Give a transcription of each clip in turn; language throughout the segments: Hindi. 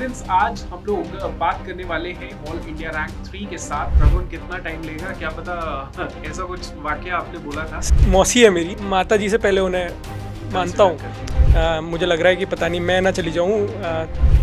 स्टूडेंट्स, आज हम लोग बात करने वाले हैं ऑल इंडिया रैंक 3 के साथ। प्रगुन कितना टाइम लेगा क्या पता, ऐसा कुछ वाकया आपने बोला था। मौसी है मेरी, माता जी से पहले उन्हें मानता हूँ। मुझे लग रहा है कि पता नहीं मैं ना चली जाऊँ,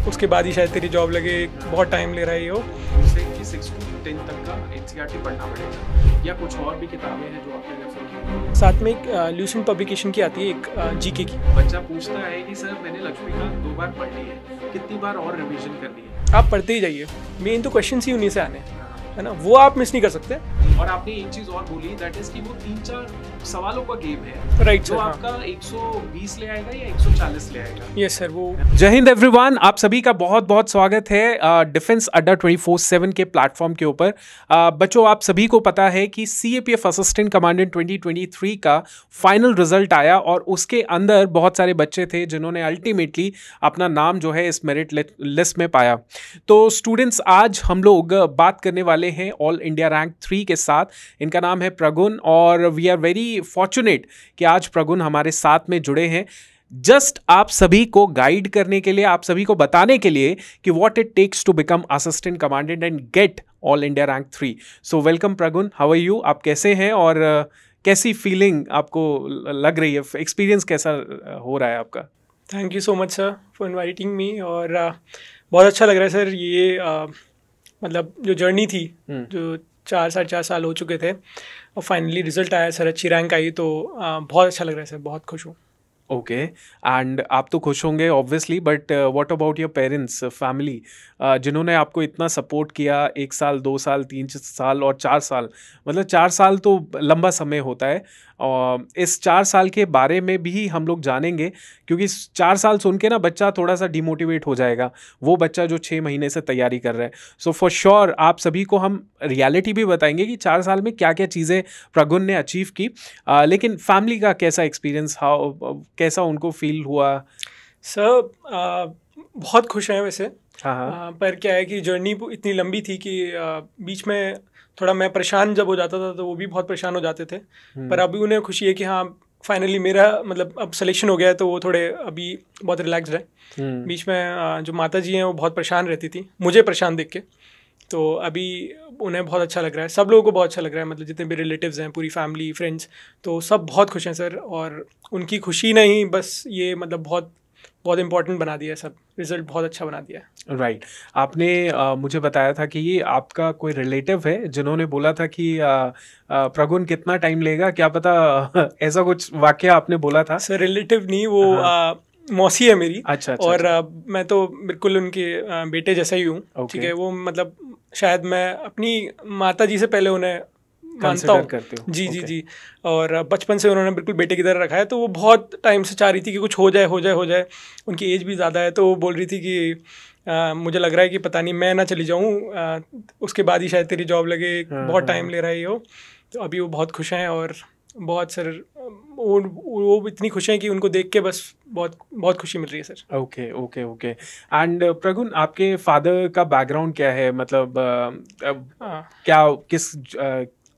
उसके बाद ही शायद तेरी जॉब लगे। बहुत टाइम ले रहा है ये। उसे कि 6 to 10 तक का NCERT पढ़ना पड़ेगा या कुछ और भी किताबें हैं जो आपने रेफर की। साथ में एक ल्यूसेंट पब्लिकेशन की आती है, एक जीके की। बच्चा पूछता है कि सर मैंने लक्ष्मीकांत 2 बार पढ़ ली है, कितनी बार और रिवीजन करनी है। आप पढ़ते ही जाइए, मेन तो क्वेश्चन ही उन्हीं से आने हैं, है ना, वो आप मिस नहीं कर सकते। और आपने एक चीज और बोली, दैट इज कि वो 3-4 सवालों का गेम है, राइट जो सर। आपका 120 ले आएगा या 140 ले आएगा। Yes sir. वो जय हिंद एवरीवन, आप सभी का बहुत बहुत स्वागत है डिफेंस अड्डा 24/7 के प्लेटफॉर्म के ऊपर। बच्चों, आप सभी को पता है कि CAPF असिस्टेंट कमांडेंट 2023 का फाइनल रिजल्ट आया और उसके अंदर बहुत सारे बच्चे थे जिन्होंने अल्टीमेटली अपना नाम जो है इस मेरिट लिस्ट में पाया। तो स्टूडेंट्स, आज हम लोग बात करने वाले हैं ऑल इंडिया रैंक 3 के साथ। इनका नाम है प्रगुन और वी आर वेरी फॉर्चुनेट कि आज प्रगुन हमारे साथ में जुड़े हैं, जस्ट आप सभी को गाइड करने के लिए, आप सभी को बताने के लिए कि what it takes to become assistant commandant and get all India rank 3। So welcome Pragun, how are you? आप कैसे हैं और कैसी फीलिंग आपको लग रही है? एक्सपीरियंस कैसा हो रहा है आपका? Thank you so much sir for inviting me. और बहुत अच्छा लग रहा है सर। ये मतलब जो जर्नी थी, जो 4-4.5 साल हो चुके थे और फाइनली रिजल्ट आया सर, अच्छी रैंक आई, तो बहुत अच्छा लग रहा है सर, बहुत खुश हूँ। ओके, एंड आप तो खुश होंगे obviously, but what about your parents, family, जिन्होंने आपको इतना सपोर्ट किया 1 साल, 2 साल, 3 साल और 4 साल, मतलब 4 साल तो लंबा समय होता है। और इस 4 साल के बारे में भी हम लोग जानेंगे, क्योंकि 4 साल सुन के ना बच्चा थोड़ा सा डिमोटिवेट हो जाएगा, वो बच्चा जो 6 महीने से तैयारी कर रहा है। सो फॉर श्योर आप सभी को हम रियलिटी भी बताएंगे कि 4 साल में क्या क्या चीज़ें प्रगुन ने अचीव की। लेकिन फैमिली का कैसा एक्सपीरियंस, कैसा उनको फील हुआ? सर बहुत खुश हैं वैसे। हाँ। पर क्या है कि जर्नी इतनी लंबी थी कि बीच में थोड़ा मैं परेशान जब हो जाता था तो वो भी बहुत परेशान हो जाते थे। पर अभी उन्हें खुशी है कि हाँ फाइनली मेरा मतलब अब सिलेक्शन हो गया है, तो वो थोड़े अभी बहुत रिलैक्स्ड है। बीच में जो माता जी हैं वो बहुत परेशान रहती थी मुझे परेशान देख के, तो अभी उन्हें बहुत अच्छा लग रहा है, सब लोगों को बहुत अच्छा लग रहा है, मतलब जितने भी रिलेटिव्स हैं, पूरी फैमिली, फ्रेंड्स, तो सब बहुत खुश हैं सर। और उनकी खुशी नहीं, बस ये मतलब बहुत बहुत इंपॉर्टेंट बना दिया है, सब रिजल्ट बहुत अच्छा बना दिया है। राइट। आपने मुझे बताया था कि ये आपका कोई रिलेटिव है जिन्होंने बोला था कि प्रगुन कितना टाइम लेगा क्या पता, ऐसा कुछ वाकया आपने बोला था। सर रिलेटिव नहीं, वो मौसी है मेरी। अच्छा। और मैं तो बिल्कुल उनके बेटे जैसा ही हूँ। ठीक है, वो मतलब शायद मैं अपनी माता जी से पहले उन्हें मानता हूँ। जी। और बचपन से उन्होंने बिल्कुल बेटे की तरह रखा है, तो वो बहुत टाइम से चाह रही थी कि कुछ हो जाए। उनकी एज भी ज़्यादा है, तो वो बोल रही थी कि मुझे लग रहा है कि पता नहीं मैं ना चली जाऊँ, उसके बाद ही शायद तेरी जॉब लगे। बहुत टाइम ले रहा है ये। तो अभी वो बहुत खुश हैं और बहुत सर वो इतनी खुश हैं कि उनको देख के बस बहुत बहुत खुशी मिल रही है सर। ओके। एंड प्रगुन, आपके फादर का बैकग्राउंड क्या है? मतलब क्या किस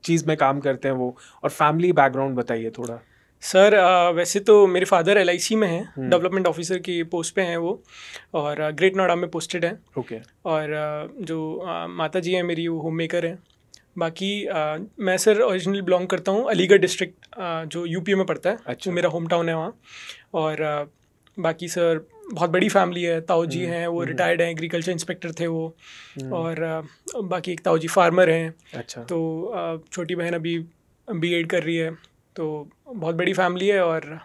चीज़ में काम करते हैं वो, और फैमिली बैकग्राउंड बताइए थोड़ा। सर वैसे तो मेरे फादर LIC में हैं, डेवलपमेंट ऑफिसर की पोस्ट पे हैं वो, और ग्रेट नोएडा में पोस्टेड हैं। ओके। और जो माता जी हैं मेरी, वो होम मेकर हैं। बाकी मैं सर ओरिजिनली बिलोंग करता हूँ अलीगढ़ डिस्ट्रिक्ट, जो UP में पड़ता है। अच्छा। तो मेरा होम टाउन है वहाँ। और बाकी सर बहुत बड़ी फैमिली है। ताऊ जी हैं, वो रिटायर्ड हैं, एग्रीकल्चर इंस्पेक्टर थे वो। और बाकी एक ताऊ जी फार्मर हैं। अच्छा। तो छोटी बहन अभी B.Ed कर रही है। तो बहुत बड़ी फैमिली है और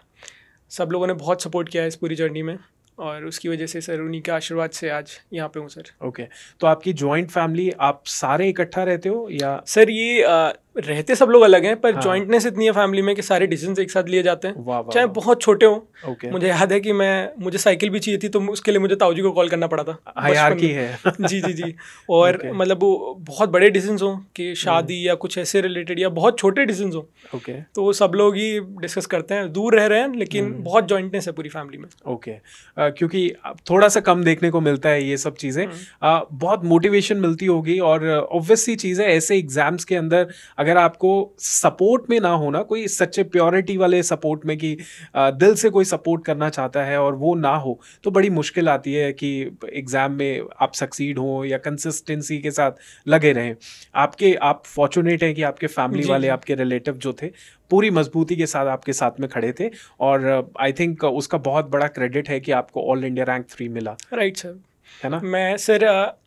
सब लोगों ने बहुत सपोर्ट किया है इस पूरी जर्नी में, और उसकी वजह से सर उन्हीं के आशीर्वाद से आज यहाँ पे हूँ सर। ओके। तो आपकी जॉइंट फैमिली, आप सारे इकट्ठा रहते हो या? सर ये रहते सब लोग अलग हैं, पर जॉइंटनेस इतनी है फैमिली में कि सारे डिसीजंस एक साथ लिए जाते हैं, चाहे बहुत छोटे हों। मुझे याद है कि मुझे साइकिल भी चाहिए थी, तो उसके लिए मुझे ताऊ जी को कॉल करना पड़ा था। हायरार्की है। जी। और मतलब वो बहुत बड़े डिसीजंस हों कि शादी या कुछ ऐसे रिलेटेड, या बहुत छोटे डिसीजंस हों, तो वो सब लोग ही डिस्कस करते हैं। दूर रह रहे हैं लेकिन बहुत जॉइंटनेस है पूरी फैमिली में। ओके। क्योंकि थोड़ा सा कम देखने को मिलता है ये सब चीज़ें। बहुत मोटिवेशन मिलती होगी, और ऑब्वियस सी चीज़ है, ऐसे एग्जाम्स के अंदर अगर आपको सपोर्ट में ना होना, कोई सच्चे प्योरिटी वाले सपोर्ट में कि दिल से कोई सपोर्ट करना चाहता है और वो ना हो, तो बड़ी मुश्किल आती है कि एग्ज़ाम में आप सक्सीड हो या कंसिस्टेंसी के साथ लगे रहें। आप फॉर्चुनेट हैं कि आपके फैमिली वाले, आपके रिलेटिव जो थे, पूरी मजबूती के साथ आपके साथ में खड़े थे, और आई थिंक उसका बहुत बड़ा क्रेडिट है कि आपको ऑल इंडिया रैंक 3 मिला। राइट सर, है ना? मैं सर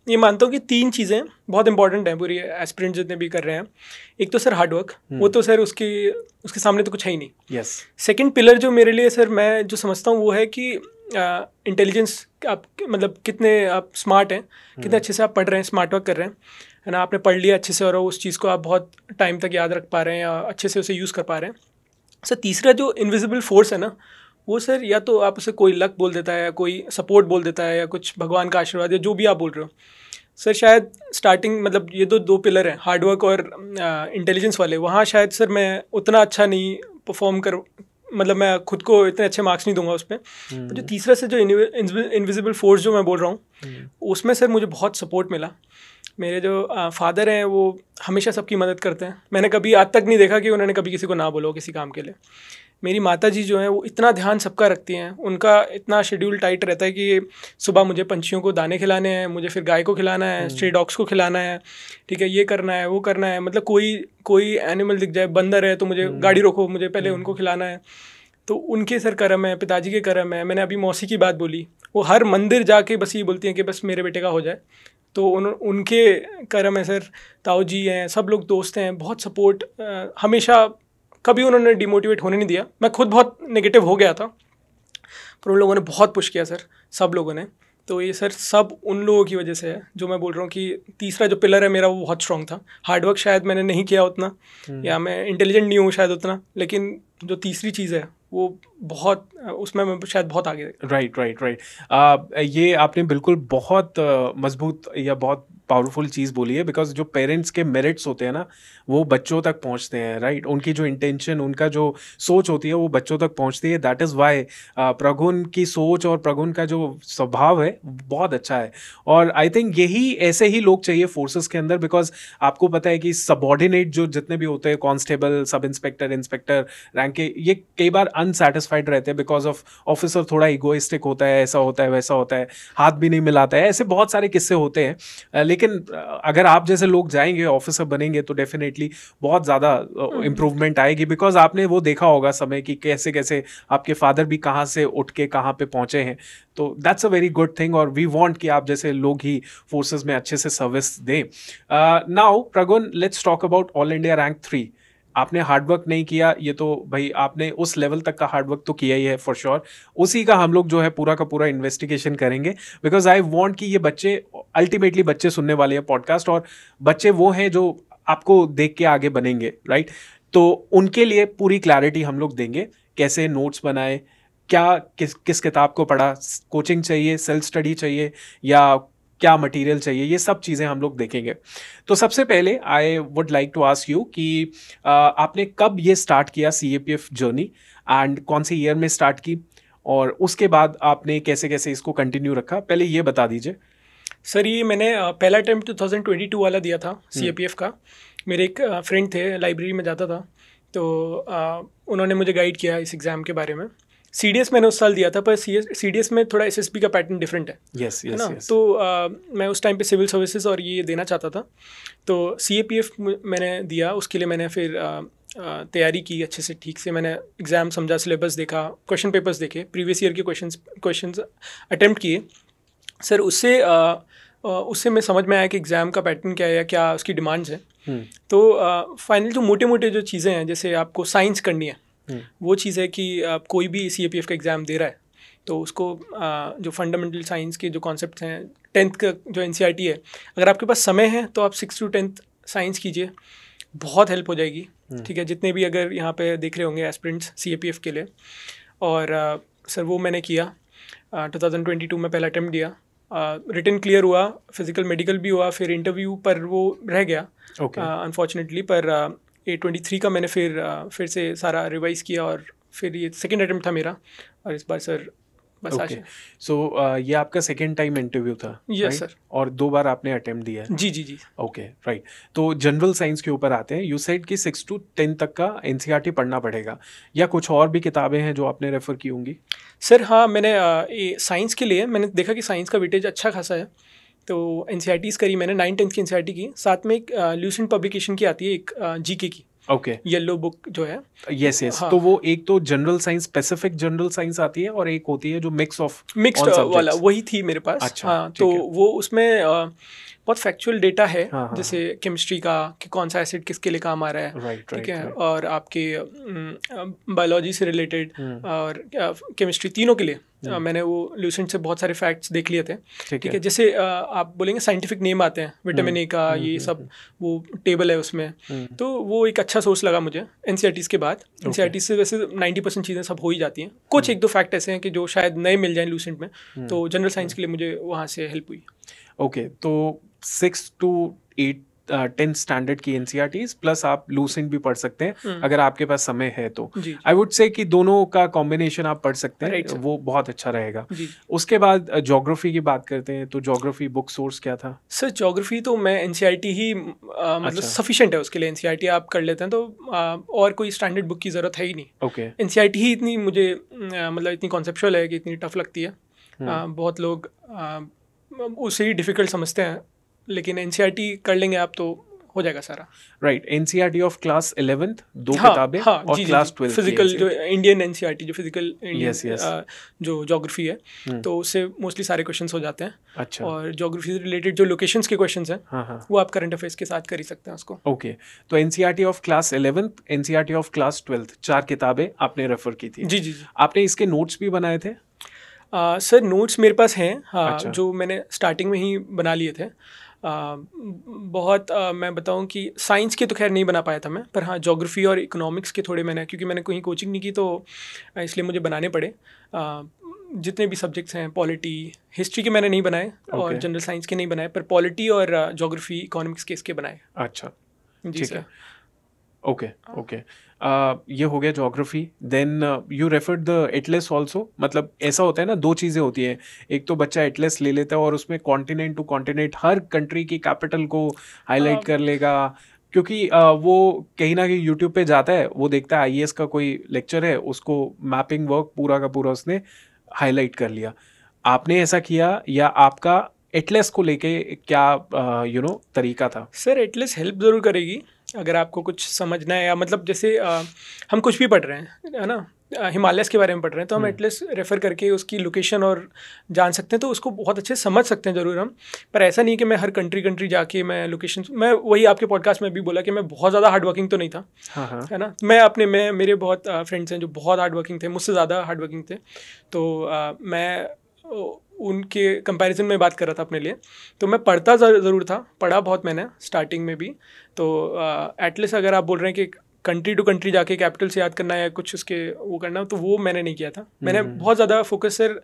ये मानता हूँ कि 3 चीज़ें बहुत इंपॉर्टेंट हैं पूरी एस्पिरेंट जितने भी कर रहे हैं। एक तो सर हार्डवर्क, वो तो सर उसके सामने तो कुछ है ही नहीं। यस। सेकंड पिलर जो मेरे लिए सर मैं जो समझता हूँ वो है कि इंटेलिजेंस, आप मतलब कितने आप स्मार्ट हैं, कितने अच्छे से आप पढ़ रहे हैं, स्मार्ट वर्क कर रहे हैं, है ना, आपने पढ़ लिया अच्छे से और उस चीज़ को आप बहुत टाइम तक याद रख पा रहे हैं या अच्छे से उसे यूज़ कर पा रहे हैं। सर तीसरा जो इनविजिबल फोर्स है ना, वो सर या तो आप उसे कोई लक बोल देता है या कोई सपोर्ट बोल देता है या कुछ भगवान का आशीर्वाद या जो भी आप बोल रहे हो सर। शायद स्टार्टिंग मतलब ये तो 2 पिलर हैं, हार्डवर्क और इंटेलिजेंस वाले, वहाँ शायद सर मैं उतना अच्छा नहीं परफॉर्म कर, मतलब मैं खुद को इतने अच्छे मार्क्स नहीं दूंगा उस पर। जो तीसरा से जो इनविजिबल फोर्स जो मैं बोल रहा हूँ, उसमें सर मुझे बहुत सपोर्ट मिला। मेरे जो फादर हैं वो हमेशा सबकी मदद करते हैं, मैंने कभी आज तक नहीं देखा कि उन्होंने कभी किसी को ना बोलो किसी काम के लिए। मेरी माता जी जो हैं वो इतना ध्यान सबका रखती हैं, उनका इतना शेड्यूल टाइट रहता है कि सुबह मुझे पंछियों को दाने खिलाने हैं, मुझे फिर गाय को खिलाना है, स्ट्रे डॉग्स को खिलाना है, ठीक है, ये करना है वो करना है, मतलब कोई एनिमल दिख जाए, बंदर है तो मुझे गाड़ी रोको, मुझे पहले उनको खिलाना है। तो उनके सर करम है, पिताजी के करम है। मैंने अभी मौसी की बात बोली, वो हर मंदिर जाके बस ये बोलती हैं कि बस मेरे बेटे का हो जाए, तो उनके करम है सर। ताऊ जी हैं, सब लोग दोस्त हैं, बहुत सपोर्ट, हमेशा कभी उन्होंने डिमोटिवेट होने नहीं दिया। मैं खुद बहुत नेगेटिव हो गया था पर उन लोगों ने बहुत पुश किया सर, सब लोगों ने। तो ये सर सब उन लोगों की वजह से है, जो मैं बोल रहा हूँ कि तीसरा जो पिलर है मेरा वो बहुत स्ट्रॉन्ग था। हार्डवर्क शायद मैंने नहीं किया उतना, या मैं इंटेलिजेंट नहीं हूँ शायद उतना, लेकिन जो तीसरी चीज़ है वो बहुत, उसमें मैं शायद बहुत आगे। राइट। ये आपने बिल्कुल बहुत मजबूत या बहुत पावरफुल चीज़ बोली है, बिकॉज जो पेरेंट्स के मेरिट्स होते हैं ना, वो बच्चों तक पहुंचते हैं। राइट, उनकी जो इंटेंशन, उनका जो सोच होती है वो बच्चों तक पहुंचती है। दैट इज़ वाई प्रगुन की सोच और प्रगुन का जो स्वभाव है बहुत अच्छा है। और आई थिंक यही ऐसे ही लोग चाहिए फोर्सेस के अंदर, बिकॉज आपको पता है कि सबॉर्डिनेट जो जितने भी होते हैं, constable, sub inspector, inspector rank के, ये कई बार अनसेटिस्फाइड रहते हैं बिकॉज ऑफ ऑफिसर थोड़ा इगोइस्टिक होता है, ऐसा होता है वैसा होता है, हाथ भी नहीं मिलाता है, ऐसे बहुत सारे किस्से होते हैं। लेकिन अगर आप जैसे लोग जाएंगे, ऑफिसर बनेंगे, तो डेफिनेटली बहुत ज़्यादा इम्प्रूवमेंट आएगी, बिकॉज आपने वो देखा होगा समय कि कैसे कैसे आपके फादर भी कहाँ से उठ के कहाँ पे पहुँचे हैं। तो that's a very good thing, और वी वांट कि आप जैसे लोग ही फोर्सेस में अच्छे से सर्विस दें। Now Pragun, let's talk about all India rank 3। आपने हार्डवर्क नहीं किया, ये तो भाई आपने उस लेवल तक का हार्डवर्क तो किया ही है फॉर श्योर। उसी का हम लोग जो है पूरा का पूरा इन्वेस्टिगेशन करेंगे, बिकॉज आई वांट कि ये बच्चे, अल्टीमेटली बच्चे सुनने वाले हैं पॉडकास्ट, और बच्चे वो हैं जो आपको देख के आगे बनेंगे, राइट? तो उनके लिए पूरी क्लैरिटी हम लोग देंगे, कैसे नोट्स बनाए, क्या किस किताब को पढ़ा, कोचिंग चाहिए, सेल्फ स्टडी चाहिए, या क्या मटेरियल चाहिए, ये सब चीज़ें हम लोग देखेंगे। तो सबसे पहले I would like to ask you कि आपने कब ये स्टार्ट किया CAPF जर्नी, एंड कौन से ईयर में स्टार्ट की, और उसके बाद आपने कैसे कैसे इसको कंटिन्यू रखा, पहले ये बता दीजिए। सर ये मैंने पहला अटैम्प्ट 2022 वाला दिया था CAPF का। मेरे एक फ्रेंड थे, लाइब्रेरी में जाता था, तो उन्होंने मुझे गाइड किया इस एग्ज़ाम के बारे में। CDS मैंने उस साल दिया था, पर CDS में थोड़ा SSB का पैटर्न डिफरेंट है। यस है ना? तो मैं उस टाइम पे सिविल सर्विसेज और ये देना चाहता था, तो CAPF मैंने दिया। उसके लिए मैंने फिर तैयारी की अच्छे से, ठीक से मैंने एग्ज़ाम समझा, सिलेबस देखा, क्वेश्चन पेपर्स देखे, प्रीवियस ईयर के क्वेश्चंस अटेम्प्ट किए सर। उससे मैं समझ में आया कि एग्ज़ाम का पैटर्न क्या है या क्या उसकी डिमांड्स हैं। तो फाइनल जो मोटे मोटे जो चीज़ें हैं, जैसे आपको साइंस करनी है, वो चीज़ है कि कोई भी CAPF का एग्ज़ाम दे रहा है तो उसको जो फंडामेंटल साइंस के जो कॉन्सेप्ट्स हैं, 10th का जो NCERT है, अगर आपके पास समय है तो आप 6 to 10th साइंस कीजिए, बहुत हेल्प हो जाएगी। ठीक है, जितने भी अगर यहाँ पे देख रहे होंगे एस्पिरेंट्स CAPF के लिए। और सर वो मैंने किया, 2022 में पहला अटेम्प्ट दिया, रिटन क्लियर हुआ, फिजिकल मेडिकल भी हुआ, फिर इंटरव्यू पर वो रह गया अनफॉर्चुनेटली। पर A23 का मैंने फिर से सारा रिवाइज़ किया, और फिर ये सेकंड अटेम्प्ट था मेरा, और इस बार सर बस आज। सो ये आपका सेकेंड टाइम इंटरव्यू था? Yes sir. और 2 बार आपने अटेम्प्ट दिया है? जी जी जी। Okay right. तो जनरल साइंस के ऊपर आते हैं। यू सेड कि 6 to 10 तक का एनसीईआरटी पढ़ना पड़ेगा, या कुछ और भी किताबें हैं जो आपने रेफर की होंगी? सर हाँ, मैंने साइंस के लिए मैंने देखा कि साइंस का वेटेज अच्छा खासा है, तो एनसीईआरटीज़ करी मैंने। 9th-10th की एनसीईआरटी की, साथ में एक ल्यूसेंट पब्लिकेशन की आती है एक जीके की, ओके, येलो बुक जो है। Yes yes. तो वो एक तो general science, specific general science आती है, और एक होती है जो मिक्स्ड वाला, वही थी मेरे पास। अच्छा, हाँ, तो वो उसमें बहुत फैक्चुअल डेटा है। हाँ, जैसे केमिस्ट्री का कि कौन सा एसिड किसके लिए काम आ रहा है, ठीक है, और आपके बायोलॉजी से रिलेटेड और केमिस्ट्री, तीनों के लिए मैंने वो ल्यूसेंट से बहुत सारे फैक्ट्स देख लिए थे, ठीक है। जैसे आप बोलेंगे साइंटिफिक नेम आते हैं, विटामिन ए का, ये सब वो टेबल है उसमें, तो वो एक अच्छा सोर्स लगा मुझे एनसीईआरटीज़ के बाद। एनसीईआरटी से वैसे 90% चीज़ें सब हो ही जाती हैं, कुछ एक दो फैक्ट ऐसे हैं कि जो शायद नए मिल जाएं ल्यूसेंट में, तो जनरल साइंस के लिए मुझे वहाँ से हेल्प हुई। ओके, तो 6 to 8 10 स्टैंडर्ड की एनसीईआरटीज प्लस आप लूसेंट भी पढ़ सकते हैं अगर आपके पास समय है तो। आई वुड से कि दोनों का कॉम्बिनेशन आप पढ़ सकते हैं, वो बहुत अच्छा रहेगा। उसके बाद ज्योग्राफी की बात करते हैं, तो ज्योग्राफी बुक सोर्स क्या था? सर ज्योग्राफी तो मैं एनसीईआरटी ही मतलब सफिशिएंट है उसके लिए। एनसीईआरटी आप कर लेते हैं तो और कोई स्टैंडर्ड बुक की ज़रूरत है ही नहीं। ओके, एनसीईआरटी ही इतनी मुझे मतलब इतनी कॉन्सेप्चुअल है कि इतनी टफ लगती है। बहुत लोग उसे ही डिफ़िकल्ट समझते हैं, लेकिन एनसीईआरटी कर लेंगे आप तो हो जाएगा सारा। Right. NCERT of class 11th 2 किताबें, और क्लास 12 फिजिकल जो इंडियन एनसीईआरटी जो फिजिकल इंडियन जो ज्योग्राफी है, तो उससे मोस्टली सारे क्वेश्चंस हो जाते हैं। अच्छा। और ज्योग्राफी से रिलेटेड जो लोकेशंस के क्वेश्चंस हैं, वो आप करंट अफेयर्स के साथ कर ही सकते हैं उसको। ओके, तो NCERT of class 11th, NCERT of class 12th, 4 किताबें आपने रेफर की थी। जी जी। आपने इसके नोट्स भी बनाए थे? सर नोट्स मेरे पास हैं, हाँ। अच्छा। जो मैंने स्टार्टिंग में ही बना लिए थे। बहुत मैं बताऊं कि साइंस के तो खैर नहीं बना पाया था मैं, पर हाँ ज्योग्राफी और इकोनॉमिक्स के थोड़े मैंने, क्योंकि मैंने कहीं कोचिंग नहीं की तो इसलिए मुझे बनाने पड़े। जितने भी सब्जेक्ट्स हैं, पॉलिटी, हिस्ट्री के मैंने नहीं बनाए, और जनरल साइंस के नहीं बनाए, पर पॉलिटी और ज्योग्राफी, इकोनॉमिक्स के इसके बनाए। अच्छा, जी सर। ओके ओके, ये हो गया geography. Then you referred the atlas also. मतलब ऐसा होता है ना, 2 चीज़ें होती हैं, एक तो बच्चा एटलस ले लेता है और उसमें कॉन्टिनेंट टू कॉन्टिनेंट हर कंट्री की कैपिटल को हाईलाइट कर लेगा, क्योंकि वो कहीं ना कहीं यूट्यूब पे जाता है, वो देखता है आईएएस का कोई लेक्चर है, उसको मैपिंग वर्क पूरा का पूरा उसने हाईलाइट कर लिया। आपने ऐसा किया, या आपका एटलस को लेके क्या तरीका था? सर एटलस हेल्प ज़रूर करेगी अगर आपको कुछ समझना है, या मतलब जैसे हम कुछ भी पढ़ रहे हैं, है ना, हिमालयस के बारे में पढ़ रहे हैं, तो हम एटलस रेफ़र करके उसकी लोकेशन और जान सकते हैं, तो उसको बहुत अच्छे समझ सकते हैं ज़रूर हम। पर ऐसा नहीं कि मैं हर कंट्री जाके मैं लोकेशन, मैं वही आपके पॉडकास्ट में भी बोला कि मैं बहुत ज़्यादा हार्ड वर्किंग तो नहीं था, है ना। मैं मेरे बहुत फ्रेंड्स हैं जो बहुत हार्ड वर्किंग थे, मुझसे ज़्यादा हार्ड वर्किंग थे, तो मैं उनके कंपैरिजन में बात कर रहा था अपने लिए। तो मैं पढ़ता ज़रूर था, पढ़ा बहुत मैंने स्टार्टिंग में भी। तो एटलीस्ट अगर आप बोल रहे हैं कि कंट्री टू कंट्री जाके कैपिटल से याद करना है, कुछ उसके वो करना, तो वो मैंने नहीं किया था। मैंने बहुत ज़्यादा फोकस सर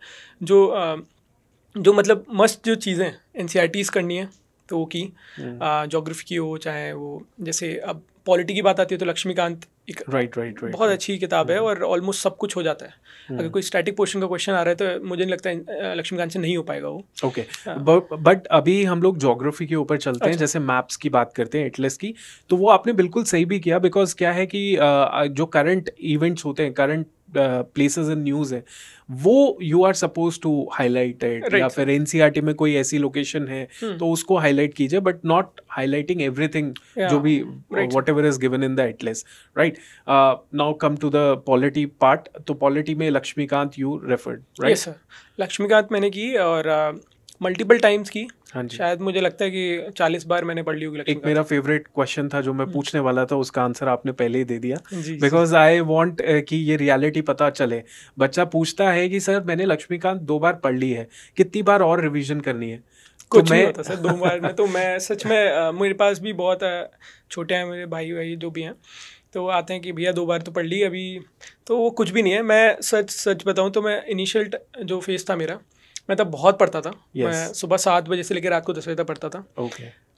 जो मतलब मस्ट जो चीज़ें एनसीईआरटीज़ करनी है तो वो की, ज्योग्राफी की हो, चाहे वो जैसे अब पॉलिटी की बात आती है तो लक्ष्मीकांत एक बहुत अच्छी किताब है, और ऑलमोस्ट सब कुछ हो जाता है। अगर कोई स्टैटिक पोर्शन का क्वेश्चन आ रहा है तो मुझे नहीं लगता लक्ष्मीकांत से नहीं हो पाएगा वो। ओके, बट अभी हम लोग ज्योग्राफी के ऊपर चलते हैं। जैसे मैप्स की बात करते हैं, एटलस की, तो वो आपने बिल्कुल सही भी किया, बिकॉज क्या है कि जो करंट इवेंट्स होते हैं, करंट प्लेसेस इन न्यूज़ है, वो you are suppose to highlight it, या फिर एनसीईआरटी में कोई ऐसी लोकेशन है तो उसको हाईलाइट कीजिए, बट नॉट हाईलाइटिंग एवरीथिंग जो भी whatever is given in the atlas, right. Now come to the polity part. तो पॉलिटी में Laxmikanth you referred, right? Yes sir, Laxmikanth मैंने की, और मल्टीपल टाइम्स की। शायद मुझे लगता है कि 40 बार मैंने पढ़ ली होगी। एक मेरा फेवरेट क्वेश्चन था जो मैं पूछने वाला था, उसका आंसर आपने पहले ही दे दिया, बिकॉज आई वांट कि ये रियलिटी पता चले। बच्चा पूछता है कि सर मैंने लक्ष्मीकांत 2 बार पढ़ ली है, कितनी बार और रिवीजन करनी है? कुछ नहीं होता सर 2 बार में। तो मैं सच में मेरे पास भी बहुत छोटे हैं मेरे भाई जो भी हैं, तो आते हैं कि भैया 2 बार तो पढ़ ली अभी, तो वो कुछ भी नहीं है। मैं सच बताऊं तो मैं इनिशियल जो फेज़ था मेरा, मैं तब बहुत पढ़ता था। मैं सुबह 7 बजे से लेकर रात को 10 बजे तक पढ़ता था।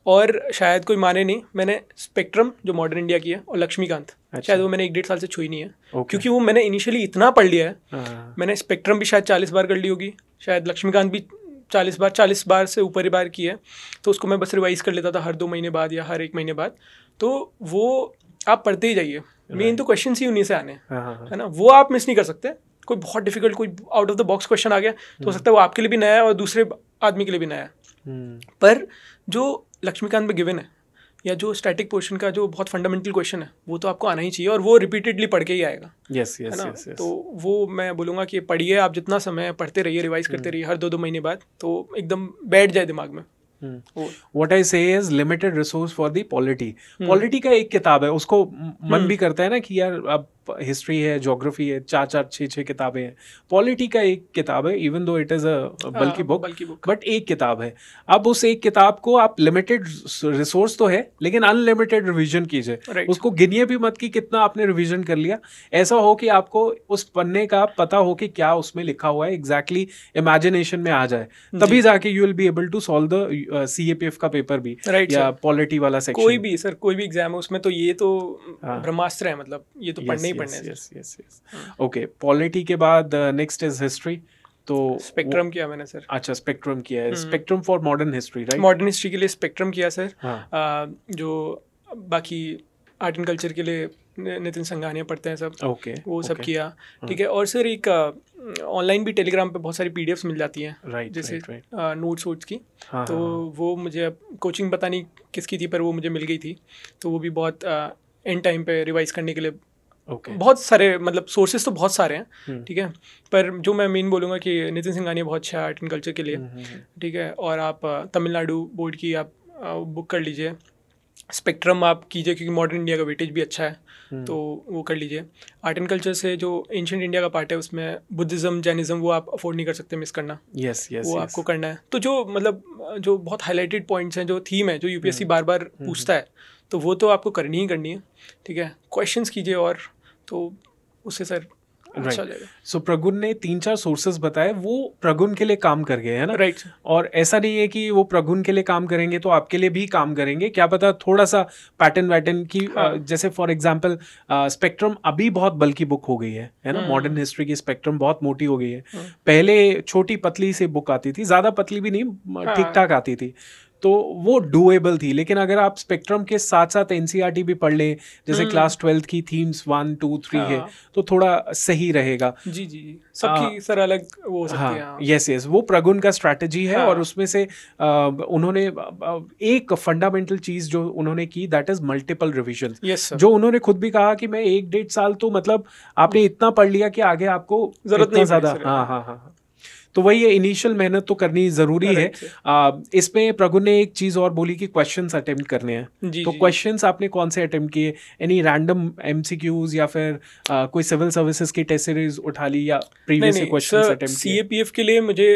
और शायद कोई माने नहीं, मैंने स्पेक्ट्रम जो मॉडर्न इंडिया की है और लक्ष्मीकांत, शायद वो मैंने 1-1.5 साल से छुई नहीं है, क्योंकि वो मैंने इनिशियली इतना पढ़ लिया है। मैंने स्पेक्ट्रम भी शायद 40 बार कर ली होगी, शायद लक्ष्मीकांत भी 40 बार से ऊपर ही बार की है। तो उसको मैं बस रिवाइज कर लेता था हर 2 महीने बाद या हर 1 महीने बाद। तो वो आप पढ़ते ही जाइए, मेन तो क्वेश्चन ही उन्हीं से आने, है ना, वो आप मिस नहीं कर सकते। कोई बहुत डिफिकल्ट, कोई out of the box question आ गया तो हो सकता है वो आपके लिए भी नया है और दूसरे आदमी के लिए भी नया है। पर जो लक्ष्मीकांत में गिवन है या जो स्टैटिक पोर्शन का जो बहुत फंडामेंटल क्वेश्चन है, वो तो आपको आना ही चाहिए और वो रिपीटेडली पढ़ के ही आएगा। है ना? तो वो मैं बोलूँगा कि पढ़िए, आप जितना समय पढ़ते रहिए, रिवाइज करते रहिए हर 2-2 महीने बाद, तो एकदम बैठ जाए दिमाग में। What I say is limited resource for the polity. Polity का एक किताब है, उसको मन भी करता है ना कि यार अब हिस्ट्री है, ज्योग्राफी है, 4-4, 6-6 किताबें हैं। पॉलिटी का एक किताब है, even though it is a बल्कि बुक, बट एक किताब है। अब उस एक किताब को आप लिमिटेड रिसोर्स तो है लेकिन अनलिमिटेड रिवीजन कीजिए, उसको गिनिए भी मत कि कितना आपने रिवीजन कर लिया। ऐसा हो कि आपको उस पन्ने का पता हो कि क्या उसमें लिखा हुआ है, एग्जैक्टली इमेजिनेशन में आ जाए, तभी जाके you will be able to solve the CAPF का पेपर भी, या पॉलिटी वाला सेक्शन, कोई भी सर, कोई भी एग्जाम है उसमें तो ये तो ब्रह्मास्त्र है, मतलब ये तो पढ़ने ही पढ़ने हैं। यस। ओके, पॉलिटी के बाद नेक्स्ट इज हिस्ट्री। तो स्पेक्ट्रम किया मैंने सर। अच्छा, स्पेक्ट्रम किया है, spectrum for modern history, right? Modern history के लिए स्पेक्ट्रम किया सर। जो बाकी आर्ट एंड कल्चर के लिए नितिन संघानिया पढ़ते हैं सब, वो सब किया, ठीक है। और सर एक ऑनलाइन भी टेलीग्राम पे बहुत सारी PDFs मिल जाती हैं, जैसे नोट्स वोट्स की, तो वो मुझे अब कोचिंग पता नहीं किसकी थी पर वो मुझे मिल गई थी, तो वो भी बहुत एंड टाइम पे रिवाइज करने के लिए बहुत सारे, मतलब सोर्सेज तो बहुत सारे हैं, ठीक है। पर जो मैं मेन बोलूँगा कि नितिन सिंघानिया बहुत अच्छा है आर्ट एंड कल्चर के लिए, ठीक है। और आप तमिलनाडु बोर्ड की आप बुक कर लीजिए, स्पेक्ट्रम आप कीजिए क्योंकि मॉडर्न इंडिया का वेटेज भी अच्छा है, तो वो कर लीजिए। आर्ट एंड कल्चर से जो एंशिएंट इंडिया का पार्ट है उसमें बुद्धिज़्म, जैनिज़्म, वो आप अफोर्ड नहीं कर सकते मिस करना। वो आपको करना है। तो जो मतलब जो बहुत हाईलाइटेड पॉइंट्स हैं, जो थीम है, जो UPSC बार बार पूछता है, तो वो तो आपको करनी ही करनी है, ठीक है। क्वेश्चंस कीजिए और तो उससे सर अच्छा जाएगा। सो प्रगुन ने 3-4 सोर्सेज बताए, वो प्रगुन के लिए काम कर गए, है ना? राइट। और ऐसा नहीं है कि वो प्रगुन के लिए काम करेंगे तो आपके लिए भी काम करेंगे, क्या पता थोड़ा सा पैटर्न वैटर्न की, जैसे फॉर एग्जांपल स्पेक्ट्रम अभी बहुत बल्कि बुक हो गई है ना? मॉडर्न हिस्ट्री की स्पेक्ट्रम बहुत मोटी हो गई है। पहले छोटी पतली से बुक आती थी, ज्यादा पतली भी नहीं, ठीक ठाक आती थी, तो वो डूएबल थी। लेकिन अगर आप स्पेक्ट्रम के साथ साथ NCERT भी पढ़ लें, जैसे क्लास 12 की थीम्स 1, 2, 3 है, तो थोड़ा सही रहेगा। जी सबकी सर अलग वो हो सकती है। यस, वो प्रगुन का स्ट्रैटेजी है। और उसमें से उन्होंने एक फंडामेंटल चीज जो उन्होंने की, दैट इज मल्टीपल रिविजन, जो उन्होंने खुद भी कहा कि मैं 1-1.5 साल तो मतलब आपने इतना पढ़ लिया कि आगे आपको जरूरत नहीं ज्यादा। हाँ, तो वही है, इनिशियल मेहनत तो करनी जरूरी है। इसमें प्रगुन ने एक चीज और बोली कि क्वेश्चंस अटेम्प्ट करने हैं, तो क्वेश्चंस आपने कौन से अटेम्प्ट किए? एनी रैंडम MCQs या फिर कोई सिविल सर्विसेज की टेस्ट सीरीज उठा ली या प्रीवियस क्वेश्चंस अटेम्प्ट किए? CAPF के लिए मुझे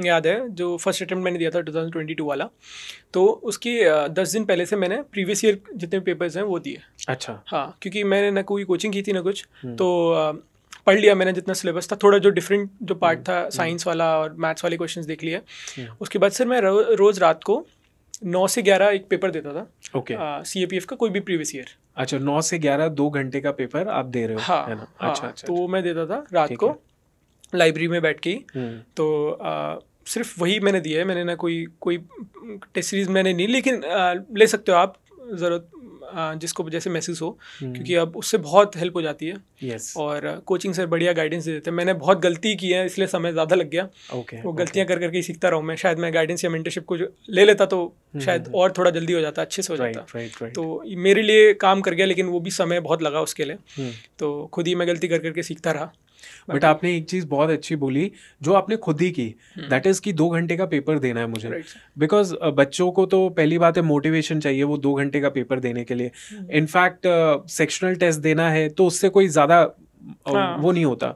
याद है, जो फर्स्ट अटेम्प्ट मैंने दिया था 2022 वाला, तो उसके 10 दिन पहले से मैंने प्रीवियस ईयर जितने पेपर्स हैं वो दिए। अच्छा। हाँ, क्योंकि मैंने ना कोई कोचिंग की थी ना कुछ, तो पढ़ लिया मैंने जितना सिलेबस था, थोड़ा जो डिफरेंट जो पार्ट था साइंस वाला और मैथ्स वाले क्वेश्चंस देख लिए। उसके बाद सर मैं रोज़ रात को 9 से 11 एक पेपर देता था। CAPF का कोई भी प्रीवियस ईयर। अच्छा, 9 से 11 2 घंटे का पेपर आप दे रहे हो? हाँ, है ना? अच्छा। तो वो मैं देता था रात को लाइब्रेरी में बैठ के ही। तो सिर्फ वही मैंने दिया है, मैंने ना कोई टेस्ट सीरीज मैंने नहीं, लेकिन ले सकते हो आप, ज़रूरत जिसको जैसे महसूस हो, क्योंकि अब उससे बहुत हेल्प हो जाती है। और कोचिंग से बढ़िया गाइडेंस दे देते हैं। मैंने बहुत गलती की है, इसलिए समय ज़्यादा लग गया। वो गलतियाँ कर करके ही सीखता रहा हूँ मैं। शायद मैं गाइडेंस या मेंटरशिप को ले लेता तो शायद और थोड़ा जल्दी हो जाता, अच्छे से हो जाता। तो मेरे लिए काम कर गया, लेकिन वो भी समय बहुत लगा उसके लिए। तो खुद ही मैं गलती कर करके सीखता रहा। बट आपने एक चीज बहुत अच्छी बोली जो आपने खुद ही की, दैट इज कि 2 घंटे का पेपर देना है मुझे। बिकॉज बच्चों को तो पहली बात है मोटिवेशन चाहिए वो 2 घंटे का पेपर देने के लिए। इनफैक्ट सेक्शनल टेस्ट देना है तो उससे कोई ज्यादा वो नहीं होता।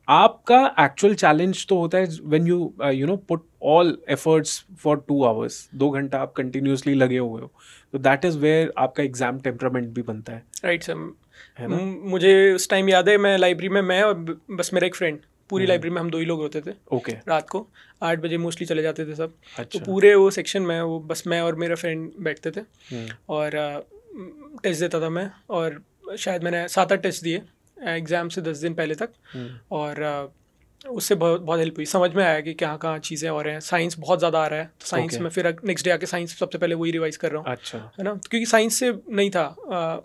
आपका एक्चुअल चैलेंज तो होता है when you know put all efforts for 2 hours, 2 घंटा आप कंटिन्यूसली लगे हुए हो, तो दैट इज वेयर आपका एग्जाम टेम्परामेंट भी बनता है। Right sir. मुझे उस टाइम याद है, मैं लाइब्रेरी में, मैं और बस मेरा एक फ्रेंड, पूरी लाइब्रेरी में हम 2 ही लोग होते थे। ओके। रात को 8 बजे मोस्टली चले जाते थे सब। अच्छा। तो पूरे वो सेक्शन में वो बस मैं और मेरा फ्रेंड बैठते थे और टेस्ट देता था मैं, और शायद मैंने 7-8 टेस्ट दिए एग्ज़ाम से 10 दिन पहले तक। और उससे बहुत हेल्प हुई, समझ में आया कि कहाँ चीज़ें हो रहे हैं। साइंस बहुत ज़्यादा आ रहा है तो साइंस में फिर नेक्स्ट डे आके साइंस सबसे पहले वही रिवाइज कर रहा हूँ। अच्छा। है ना, क्योंकि साइंस से नहीं था,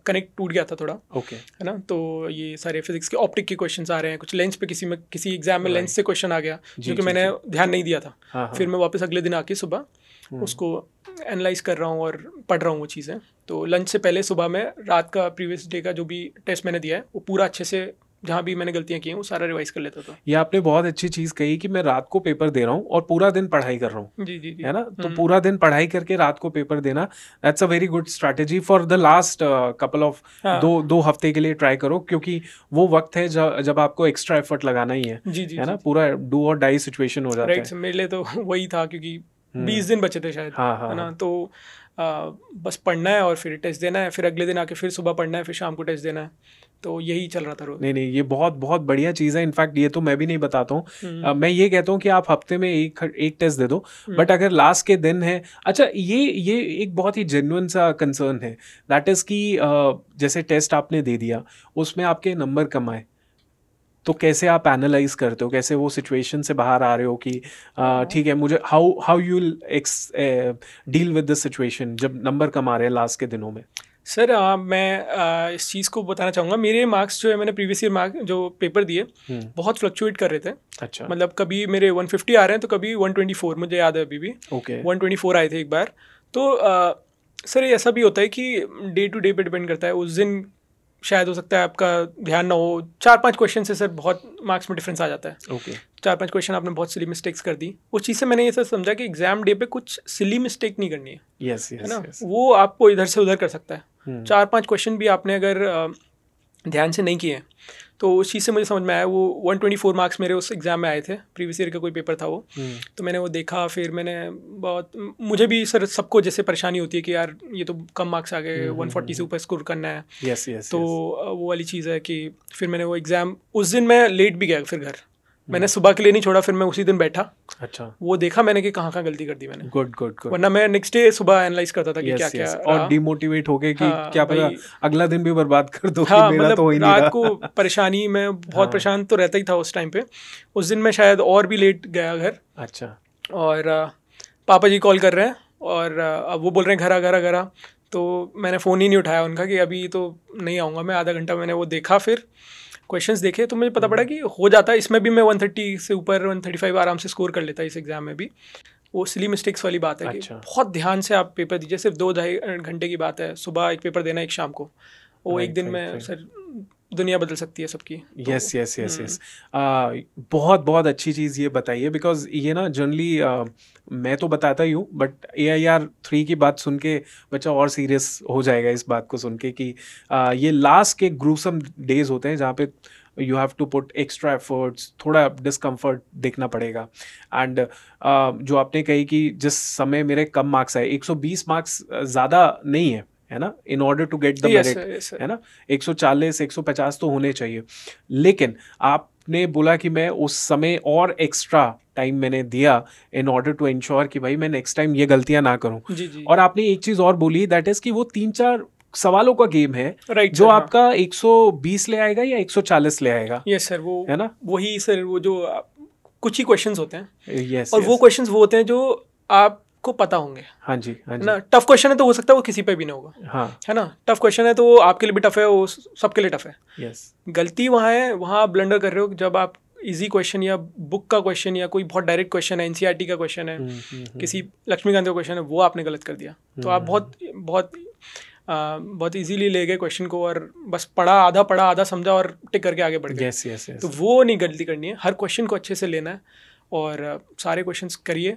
कनेक्ट टूट गया था थोड़ा। ओके। है ना, तो ये सारे फिजिक्स के ऑप्टिक के क्वेश्चंस आ रहे हैं, कुछ लेंस पे किसी एग्जाम में लेंस से क्वेश्चन आ गया जो कि मैंने ध्यान नहीं दिया था। फिर मैं वापस अगले दिन आके सुबह उसको एनालाइज कर रहा हूँ और पढ़ रहा हूँ वो चीज़ें। तो लंच से पहले सुबह में रात का प्रीवियस डे का जो भी टेस्ट मैंने दिया है वो पूरा अच्छे से, जहाँ भी मैंने गलतियाँ की हैं वो सारा रिवाइज कर लेता था। ये आपने बहुत अच्छी चीज़ कही कि मैं रात को पेपर दे रहा हूँ और पूरा दिन पढ़ाई कर रहा हूँ। जी, है ना, तो पूरा दिन पढ़ाई करके रात को पेपर देना, that's a very good strategy for the last couple of 2 हफ्ते के लिए ट्राई करो, क्योंकि वो वक्त है जब आपको एक्स्ट्रा एफर्ट लगाना ही है। जी, है ना, पूरा डू और डाई सिचुएशन हो जाता है। मेरे लिए तो वही था, क्योंकि 20 दिन बचे थे शायद। है ना, तो बस पढ़ना है और फिर टेस्ट देना है, फिर अगले दिन आके फिर सुबह पढ़ना है, फिर शाम को टेस्ट देना है। तो यही चल रहा था रोज। नहीं, ये बहुत बहुत बढ़िया चीज़ है। इनफैक्ट ये तो मैं भी नहीं बताता हूँ। मैं ये कहता हूँ कि आप हफ्ते में एक टेस्ट दे दो, बट अगर लास्ट के दिन है, अच्छा ये एक बहुत ही जेन्युइन सा कंसर्न है, दैट इज़ कि जैसे टेस्ट आपने दे दिया उसमें आपके नंबर कम आए, तो कैसे आप एनालाइज करते हो, कैसे वो सिचुएशन से बाहर आ रहे हो कि ठीक है, मुझे how you deal with this situation जब नंबर कम आ रहे हैं लास्ट के दिनों में? सर मैं इस चीज़ को बताना चाहूँगा। मेरे मार्क्स जो है, मैंने प्रीवियस ईयर मार्क्स जो पेपर दिए बहुत फ्लक्चुएट कर रहे थे। अच्छा। मतलब कभी मेरे 150 आ रहे हैं तो कभी 124, मुझे याद है अभी भी। ओके। 124 आए थे एक बार। तो सर ये ऐसा भी होता है कि डे टू डे पे डिपेंड करता है। उस दिन शायद हो सकता है आपका ध्यान ना हो, 4-5 क्वेश्चन से सर बहुत मार्क्स में डिफरेंस आ जाता है। ओके। 4-5 क्वेश्चन आपने बहुत सिली मिस्टेक्स कर दी। उस चीज़ से मैंने ये सर समझा कि एग्जाम डे पे कुछ सिली मिस्टेक नहीं करनी है। यस, है ना, वो आपको इधर से उधर कर सकता है। 4-5 क्वेश्चन भी आपने अगर ध्यान से नहीं किए तो उस चीज़ से मुझे समझ में आया। वो 124 मार्क्स मेरे उस एग्ज़ाम में आए थे, प्रीवियस ईयर का कोई पेपर था वो। तो मैंने वो देखा, फिर मैंने मुझे भी सर सबको जैसे परेशानी होती है कि यार ये तो कम मार्क्स आ गए, 140 से ऊपर स्कोर करना है। यस। तो वो वाली चीज़ है कि फिर मैंने वो एग्ज़ाम, उस दिन मैं लेट भी गया, फिर घर मैंने सुबह के लिए नहीं छोड़ा, फिर मैं उसी दिन बैठा। अच्छा। वो देखा मैंने कि कहाँ गलती कर दी मैंने। गुड। वरना मैं नेक्स्ट डे सुबह एनालाइज करता था कि क्या और डिमोटिवेट हो गए कि क्या पता अगला दिन भी बर्बाद कर दो। हाँ, मेरा मतलब तो हो ही नहीं रहा। रात को परेशानी में बहुत परेशान तो रहता ही था उस टाइम पे। उस दिन मैं शायद और भी लेट गया घर। अच्छा। और पापा जी कॉल कर रहे हैं और अब वो बोल रहे हैं घर आ। तो मैंने फ़ोन ही नहीं उठाया उनका कि अभी तो नहीं आऊँगा मैं, आधा घंटा। मैंने वो देखा, फिर क्वेश्चंस देखे, तो मुझे पता पड़ा कि हो जाता है इसमें भी। मैं 130 से ऊपर 135 आराम से स्कोर कर लेता इस एग्ज़ाम में भी। वो सिली मिस्टेक्स वाली बात है। अच्छा। कि बहुत ध्यान से आप पेपर दीजिए। सिर्फ 2-2.5 घंटे की बात है, सुबह एक पेपर देना, एक शाम को। वो एक दिन में सर दुनिया बदल सकती है सबकी। यस। बहुत बहुत अच्छी चीज़ ये बताइए, बिकॉज ये ना जनरली मैं तो बताता ही हूँ, बट AIR-3 की बात सुन के बच्चा और सीरियस हो जाएगा इस बात को सुन के कि ये लास्ट के ग्रूसम डेज होते हैं जहाँ पे you have to put extra efforts, थोड़ा डिस्कम्फर्ट देखना पड़ेगा। एंड जो आपने कही कि जिस समय मेरे कम मार्क्स आए, 120 मार्क्स ज़्यादा नहीं है ना, in order to get the merit. है ना, 140 150 तो होने चाहिए। लेकिन आपने बोला कि मैं उस समय और एक्स्ट्रा टाइम मैंने दिया इन ऑर्डर टू इंश्योर कि भाई मैं नेक्स्ट टाइम ये गलतियां ना करूं। जी। और आपने एक चीज़ और बोली, दैट इज़ कि वो 3-4 सवालों का गेम है, राइट, जो आपका 120 ले आएगा या 140 ले आएगा। यस सर, वो है ना, वही सर, वो जो कुछ ही क्वेश्चंस होते हैं। यस। और वो क्वेश्चंस वो होते हैं जो आपको पता होंगे। हाँ जी। ना, टफ क्वेश्चन है तो हो सकता है वो किसी पे भी ना होगा। हाँ। है ना, टफ क्वेश्चन है तो वो आपके लिए भी टफ है, वो सबके लिए टफ है। यस। गलती वहाँ है, वहाँ आप ब्लंडर कर रहे हो जब आप इजी क्वेश्चन या बुक का क्वेश्चन या कोई बहुत डायरेक्ट क्वेश्चन है, NCERT का क्वेश्चन है, किसी लक्ष्मीकांत का क्वेश्चन है, वो आपने गलत कर दिया। तो आप बहुत इजीली ले गए क्वेश्चन को और बस पढ़ा आधा समझा और टिक करके आगे बढ़ गए। यस। तो वो नहीं गलती करनी है, हर क्वेश्चन को अच्छे से लेना है और सारे क्वेश्चंस करिए।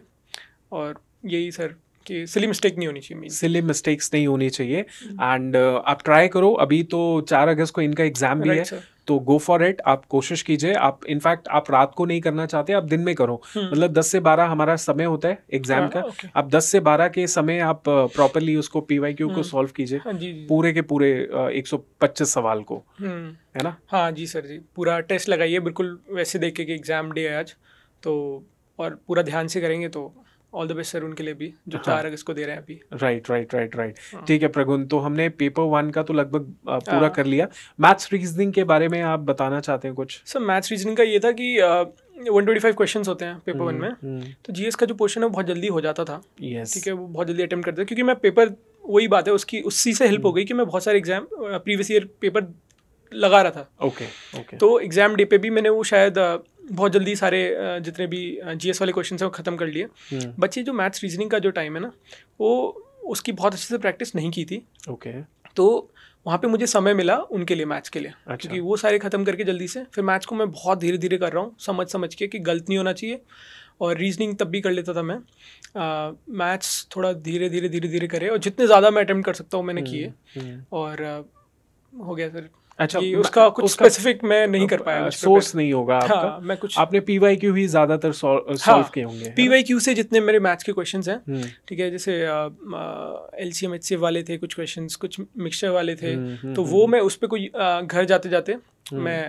और यही सर कि सिली मिस्टेक नहीं होनी चाहिए, सिली मिस्टेक्स नहीं होनी चाहिए। एंड आप ट्राई करो, अभी तो 4 अगस्त को इनका एग्जाम भी है, तो गो फॉर इट, आप कोशिश कीजिए। आप इनफैक्ट आप रात को नहीं करना चाहते, आप दिन में करो। मतलब 10 से 12 हमारा समय होता है एग्जाम का, आप 10 से 12 के समय आप प्रॉपरली उसको पीवाईक्यू को सॉल्व कीजिए, पूरे के पूरे 125 सवाल को, है ना? हाँ जी सर जी, पूरा टेस्ट लगाइए बिल्कुल वैसे देखे कि एग्जाम डे है आज, तो और पूरा ध्यान से करेंगे तो ऑल द बेस्ट सर उनके लिए भी जो 4 अगस्त को दे रहे हैं अभी। राइट। ठीक है प्रगुन, तो हमने पेपर 1 का तो लगभग पूरा कर लिया। मैथ्स रीजनिंग के बारे में आप बताना चाहते हैं कुछ? सर मैथ्स रीजनिंग का ये था कि 125 क्वेश्चंस होते हैं पेपर 1 में, तो जीएस का जो पोर्शन है वो बहुत जल्दी हो जाता था। ठीक है, वो बहुत जल्दी अटेम्प्ट करते थे, क्योंकि मैं पेपर, वही बात है उसकी, उसी से हेल्प हो गई कि मैं बहुत सारे एग्जाम प्रीवियस ईयर पेपर लगा रहा था। ओके। तो एग्जाम डे पे भी मैंने वो शायद बहुत जल्दी सारे जितने भी जीएस वाले क्वेश्चन हैं वो ख़त्म कर लिए। बच्चे जो मैथ्स रीजनिंग का जो टाइम है ना, वो उसकी बहुत अच्छे से प्रैक्टिस नहीं की थी। तो वहाँ पे मुझे समय मिला उनके लिए, मैथ्स के लिए। क्योंकि वो सारे ख़त्म करके जल्दी से फिर मैथ्स को मैं बहुत धीरे धीरे कर रहा हूँ, समझ के कि गलत नहीं होना चाहिए। और रीजनिंग तब भी कर लेता था मैं, मैथ्स थोड़ा धीरे धीरे करे, और जितने ज़्यादा मैं अटेम्प्ट कर सकता हूँ मैंने किए, और हो गया सर। अच्छा, उसका कुछ स्पेसिफिक मैं नहीं कर पाया, सोर्स नहीं होगा आपका। हाँ, मैं कुछ आपने पीवाईक्यू ही ज्यादातर सॉल्व किए होंगे। पीवाईक्यू से जितने मेरे मैथ्स के क्वेश्चंस हैं, ठीक है, जैसे एलसीएम एचसीएफ वाले थे कुछ क्वेश्चंस, कुछ मिक्सचर वाले थे, तो वो मैं उस पर कोई घर जाते जाते मैं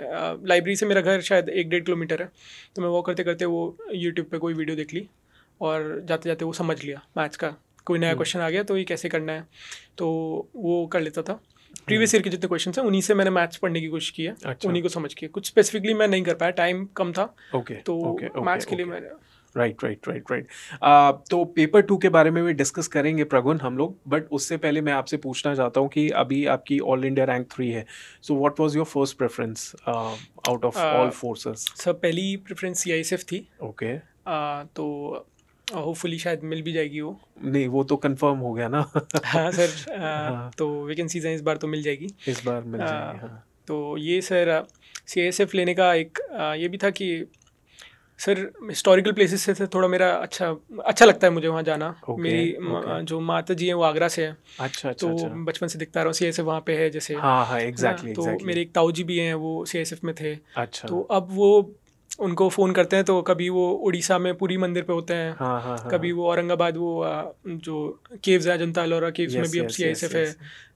लाइब्रेरी से, मेरा घर शायद 1-1.5 किलोमीटर है, तो मैं वो करते करते वो यूट्यूब पे कोई वीडियो देख ली, और जाते जाते वो समझ लिया मैथ्स का। कोई नया क्वेश्चन आ गया तो ये कैसे करना है, तो वो कर लेता था। प्रीवियस ईयर के जितने क्वेश्चन हैं उन्हीं से मैंने मैथ्स पढ़ने की कोशिश की है। अच्छा। उन्हीं को समझ के, कुछ स्पेसिफिकली मैं नहीं कर पाया, टाइम कम था। मैथ्स के लिए मैंने राइट। तो पेपर 2 के बारे में भी डिस्कस करेंगे प्रगुन हम लोग, बट उससे पहले मैं आपसे पूछना चाहता हूँ कि अभी आपकी ऑल इंडिया रैंक 3 है, so what was your first preference out of all forces? Sir पहली प्रेफरेंस सीआईएसएफ थी। ओके। तो होपफुली शायद मिल भी जाएगी वो। नहीं, वो तो कंफर्म हो गया ना। हाँ सर, तो वैकेंसीज हैं, इस बार तो मिल जाएगी, इस बार मिल जाएगी। हाँ। तो ये सर सीआईएसएफ लेने का एक ये भी था कि सर हिस्टोरिकल प्लेसेस से थोड़ा मेरा अच्छा लगता है मुझे वहाँ जाना। मेरी जो माता जी हैं वो आगरा से है। अच्छा। तो बचपन से दिखता रहा हूँ सीआईएसएफ वहाँ पे है जैसे। हाँ, एग्जैक्टली। तो मेरे एक ताऊ जी भी हैं, वो सीआईएसएफ में थे। अच्छा। तो अब वो उनको फ़ोन करते हैं, तो कभी वो उड़ीसा में पूरी मंदिर पे होते हैं। हाँ। कभी वो औरंगाबाद वो जो केव्स है, अजंता एलोरा केव्स में भी अब सीआईएसएफ है।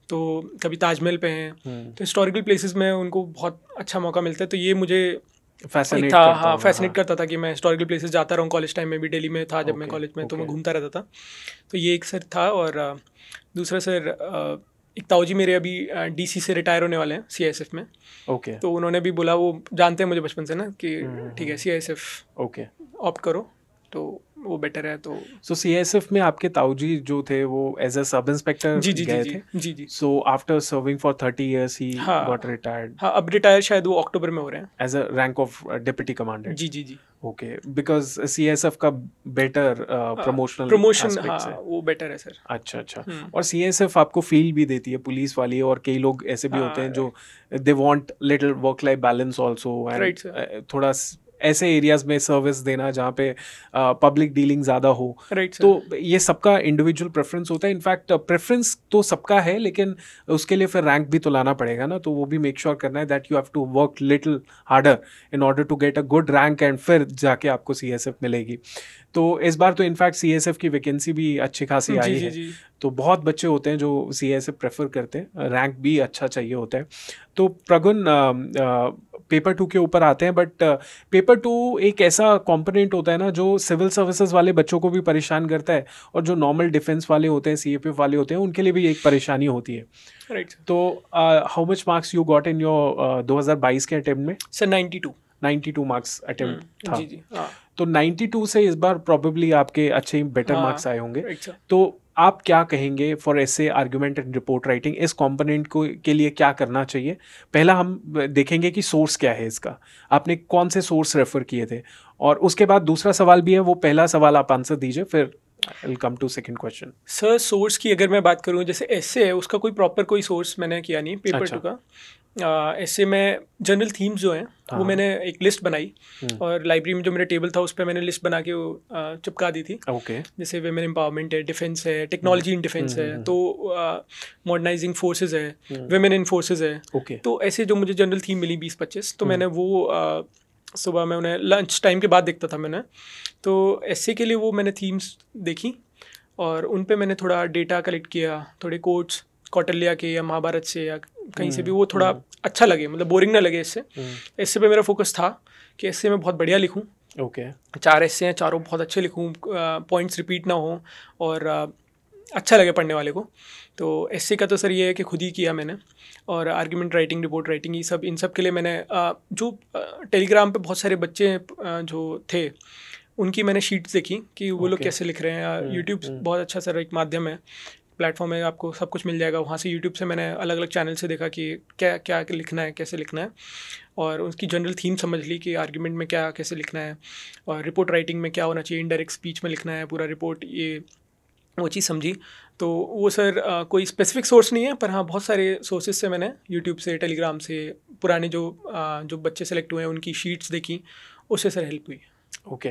तो कभी ताजमहल पे हैं। तो हिस्टोरिकल प्लेसेस में उनको बहुत अच्छा मौका मिलता है, तो ये मुझे फैसिनेट करता था कि मैं हिस्टोरिकल प्लेसेस जाता रहूँ। कॉलेज टाइम में भी दिल्ली में था जब मैं कॉलेज में, तो मैं घूमता रहता था। तो ये एक सर था, और दूसरा सर एक ताऊ जी मेरे अभी डीसी से रिटायर होने वाले हैं सीआईएसएफ में। ओके। तो उन्होंने भी बोला, वो जानते हैं मुझे बचपन से ना कि ठीक है सीआईएसएफ ओके ऑप्ट करो, तो वो बेटर है। तो सो सीआईएसएफ में आपके ताऊ जी जो थे वो एज अ सब इंस्पेक्टर गए थे? जी। So after serving for 30 years he got retired? हाँ, अब रिटायर शायद वो अक्टूबर में हो रहे हैं as a rank of deputy commandant. जी। ओके, बिकॉज सीआईएसएफ का बेटर प्रमोशन हाँ वो बेटर है सर। अच्छा। और सीआईएसएफ आपको फील भी देती है पुलिस वाली, और कई लोग ऐसे भी होते हैं जो they want little work life balance also, and थोड़ा ऐसे एरियाज में सर्विस देना जहाँ पे पब्लिक डीलिंग ज़्यादा हो। तो ये सबका इंडिविजुअल प्रेफरेंस होता है। इनफैक्ट प्रेफरेंस तो सबका है, लेकिन उसके लिए फिर रैंक भी तो लाना पड़ेगा ना, तो वो भी मेक श्योर करना है that you have to work little harder in order to get a good rank, and फिर जाके आपको सीआईएसएफ मिलेगी। तो इस बार तो इनफैक्ट सीआईएसएफ की वैकेंसी भी अच्छी खासी आई है। तो बहुत बच्चे होते हैं जो सीआईएसएफ प्रेफर करते हैं, रैंक भी अच्छा चाहिए होता है। तो प्रगुन पेपर 2 के ऊपर आते हैं, बट पेपर 2 एक ऐसा कंपोनेंट होता है ना जो सिविल सर्विसेज वाले बच्चों को भी परेशान करता है, और जो नॉर्मल डिफेंस वाले होते हैं, सीएपीएफ वाले होते हैं, उनके लिए भी एक परेशानी होती है। राइट। तो how much marks you got in your 2022 के अटेम्प्ट में? सर 92 मार्क्स अटेम्प्ट था। जी। तो 92 से इस बार प्रोबेबली आपके अच्छे बेटर मार्क्स आए होंगे। तो आप क्या कहेंगे फॉर ऐसे आर्गुमेंट एंड रिपोर्ट राइटिंग, इस कंपोनेंट को के लिए क्या करना चाहिए? पहला हम देखेंगे कि सोर्स क्या है इसका, आपने कौन से सोर्स रेफर किए थे, और उसके बाद दूसरा सवाल भी है, वो पहला सवाल आप आंसर दीजिए, फिर I'll come to second question. Sir source की अगर मैं बात करूँ, जैसे ऐसे है उसका कोई प्रॉपर कोई सोर्स मैंने किया नहीं पेपर 2 का। ऐसे में जनरल थीम्स जो हैं वो मैंने एक लिस्ट बनाई और लाइब्रेरी में जो मेरा टेबल था उस पर मैंने लिस्ट बना के चिपका दी थी। जैसे वेमेन एम्पावरमेंट है, डिफेंस है, टेक्नोलॉजी इन डिफेंस है, तो मॉडर्नाइजिंग फोर्सेज है, वेमेन इन फोर्सेज है। तो ऐसे जो मुझे जनरल थीम मिली 20-25, तो मैंने वो सुबह में उन्हें लंच टाइम के बाद देखता था मैंने, तो ऐसे के लिए वो मैंने थीम्स देखी और उन पे मैंने थोड़ा डेटा कलेक्ट किया, थोड़े कोट्स कौटिल्य के या महाभारत से या कहीं से भी, वो थोड़ा अच्छा लगे, मतलब बोरिंग ना लगे। इससे पे मेरा फोकस था कि इससे मैं बहुत बढ़िया लिखूं। 4 ऐसे हैं, चारों बहुत अच्छे लिखूं, पॉइंट्स रिपीट ना हो और अच्छा लगे पढ़ने वाले को। तो ऐसे का तो सर ये है कि खुद ही किया मैंने, और आर्ग्यूमेंट राइटिंग, रिपोर्ट राइटिंग, ये सब इन सब के लिए मैंने जो टेलीग्राम पे बहुत सारे बच्चे जो थे उनकी मैंने शीट्स देखी कि वो लोग कैसे लिख रहे हैं। यूट्यूब बहुत अच्छा सर एक माध्यम है, प्लेटफॉर्म है, आपको सब कुछ मिल जाएगा वहाँ से। यूट्यूब से मैंने अलग अलग चैनल से देखा कि क्या क्या लिखना है, कैसे लिखना है, और उसकी जनरल थीम समझ ली कि आर्ग्यूमेंट में क्या कैसे लिखना है, और रिपोर्ट राइटिंग में क्या होना चाहिए, इनडायरेक्ट स्पीच में लिखना है पूरा रिपोर्ट, ये वो चीज़ समझी। तो वो सर कोई स्पेसिफिक सोर्स नहीं है, पर हाँ बहुत सारे सोर्सेज से मैंने यूट्यूब से, टेलीग्राम से, पुराने जो बच्चे सेलेक्ट हुए हैं उनकी शीट्स देखी, उससे सर हेल्प हुई। ओके,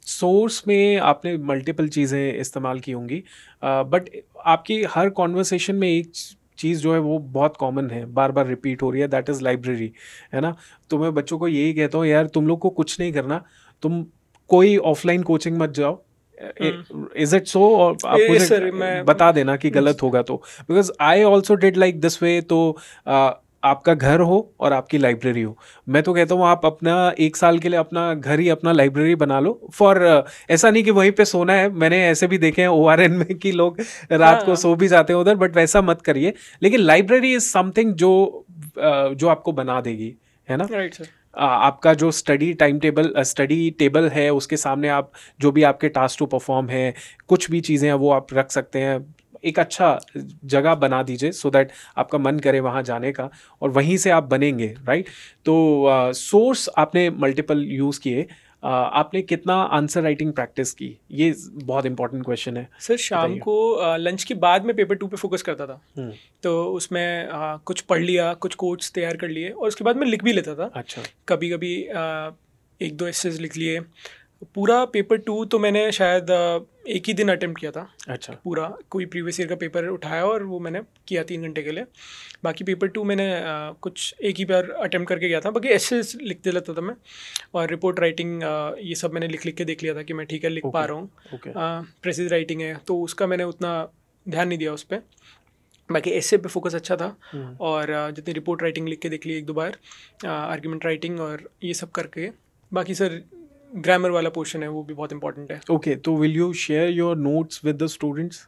सोर्स में आपने मल्टीपल चीज़ें इस्तेमाल की होंगी, बट आपकी हर कॉन्वर्सेशन में एक चीज़ जो है वो बहुत कॉमन है, बार बार रिपीट हो रही है, दैट इज़ लाइब्रेरी, है ना। तो मैं बच्चों को यही कहता हूँ, यार तुम लोग को कुछ नहीं करना, तुम कोई ऑफलाइन कोचिंग मत जाओ। Is it so? और आप मुझे बता देना कि गलत होगा तो, because I also did like this way. तो आपका घर हो और आपकी लाइब्रेरी हो, मैं तो कहता हूँ आप अपना 1 साल के लिए अपना घर ही अपना लाइब्रेरी बना लो। फॉर ऐसा नहीं कि वहीं पे सोना है, मैंने ऐसे भी देखे हैं ORN में कि लोग रात को सो भी जाते हैं उधर, बट वैसा मत करिए। लेकिन लाइब्रेरी इज समथिंग जो आपको बना देगी, है ना। Right sir. आपका जो स्टडी टेबल है, उसके सामने आप जो भी आपके टास्क टू परफॉर्म है, कुछ भी चीज़ें हैं वो आप रख सकते हैं। एक अच्छा जगह बना दीजिए सो दैट आपका मन करे वहाँ जाने का, और वहीं से आप बनेंगे, राइट। तो सोर्स आपने मल्टीपल यूज़ किए। आपने कितना आंसर राइटिंग प्रैक्टिस की, ये बहुत इंपॉर्टेंट क्वेश्चन है सर। शाम को लंच के बाद में पेपर 2 पे फोकस करता था, तो उसमें कुछ पढ़ लिया, कुछ कोट्स तैयार कर लिए, और उसके बाद मैं लिख भी लेता था। अच्छा। कभी कभी 1-2 एसेज लिख लिए। पूरा पेपर 2 तो मैंने शायद एक ही दिन अटेम्प्ट किया था। अच्छा। पूरा कोई प्रीवियस ईयर का पेपर उठाया और वो मैंने किया 3 घंटे के लिए। बाकी पेपर 2 मैंने कुछ एक ही बार अटेम्प्ट करके गया था। बाकी एसेज लिखते रहता था मैं, और रिपोर्ट राइटिंग ये सब मैंने लिख के देख लिया था कि मैं ठीक है लिख पा रहा हूँ। प्रेसिज राइटिंग है तो उसका मैंने उतना ध्यान नहीं दिया उस पर। बाकी ऐसे पे फोकस अच्छा था, और जितनी रिपोर्ट राइटिंग लिख के देख ली 1-2 बार, आर्ग्यूमेंट राइटिंग और ये सब करके। बाकी सर ग्रामर वाला पोर्शन है वो भी बहुत इंपॉर्टेंट है। ओके, तो will you share your notes with the students?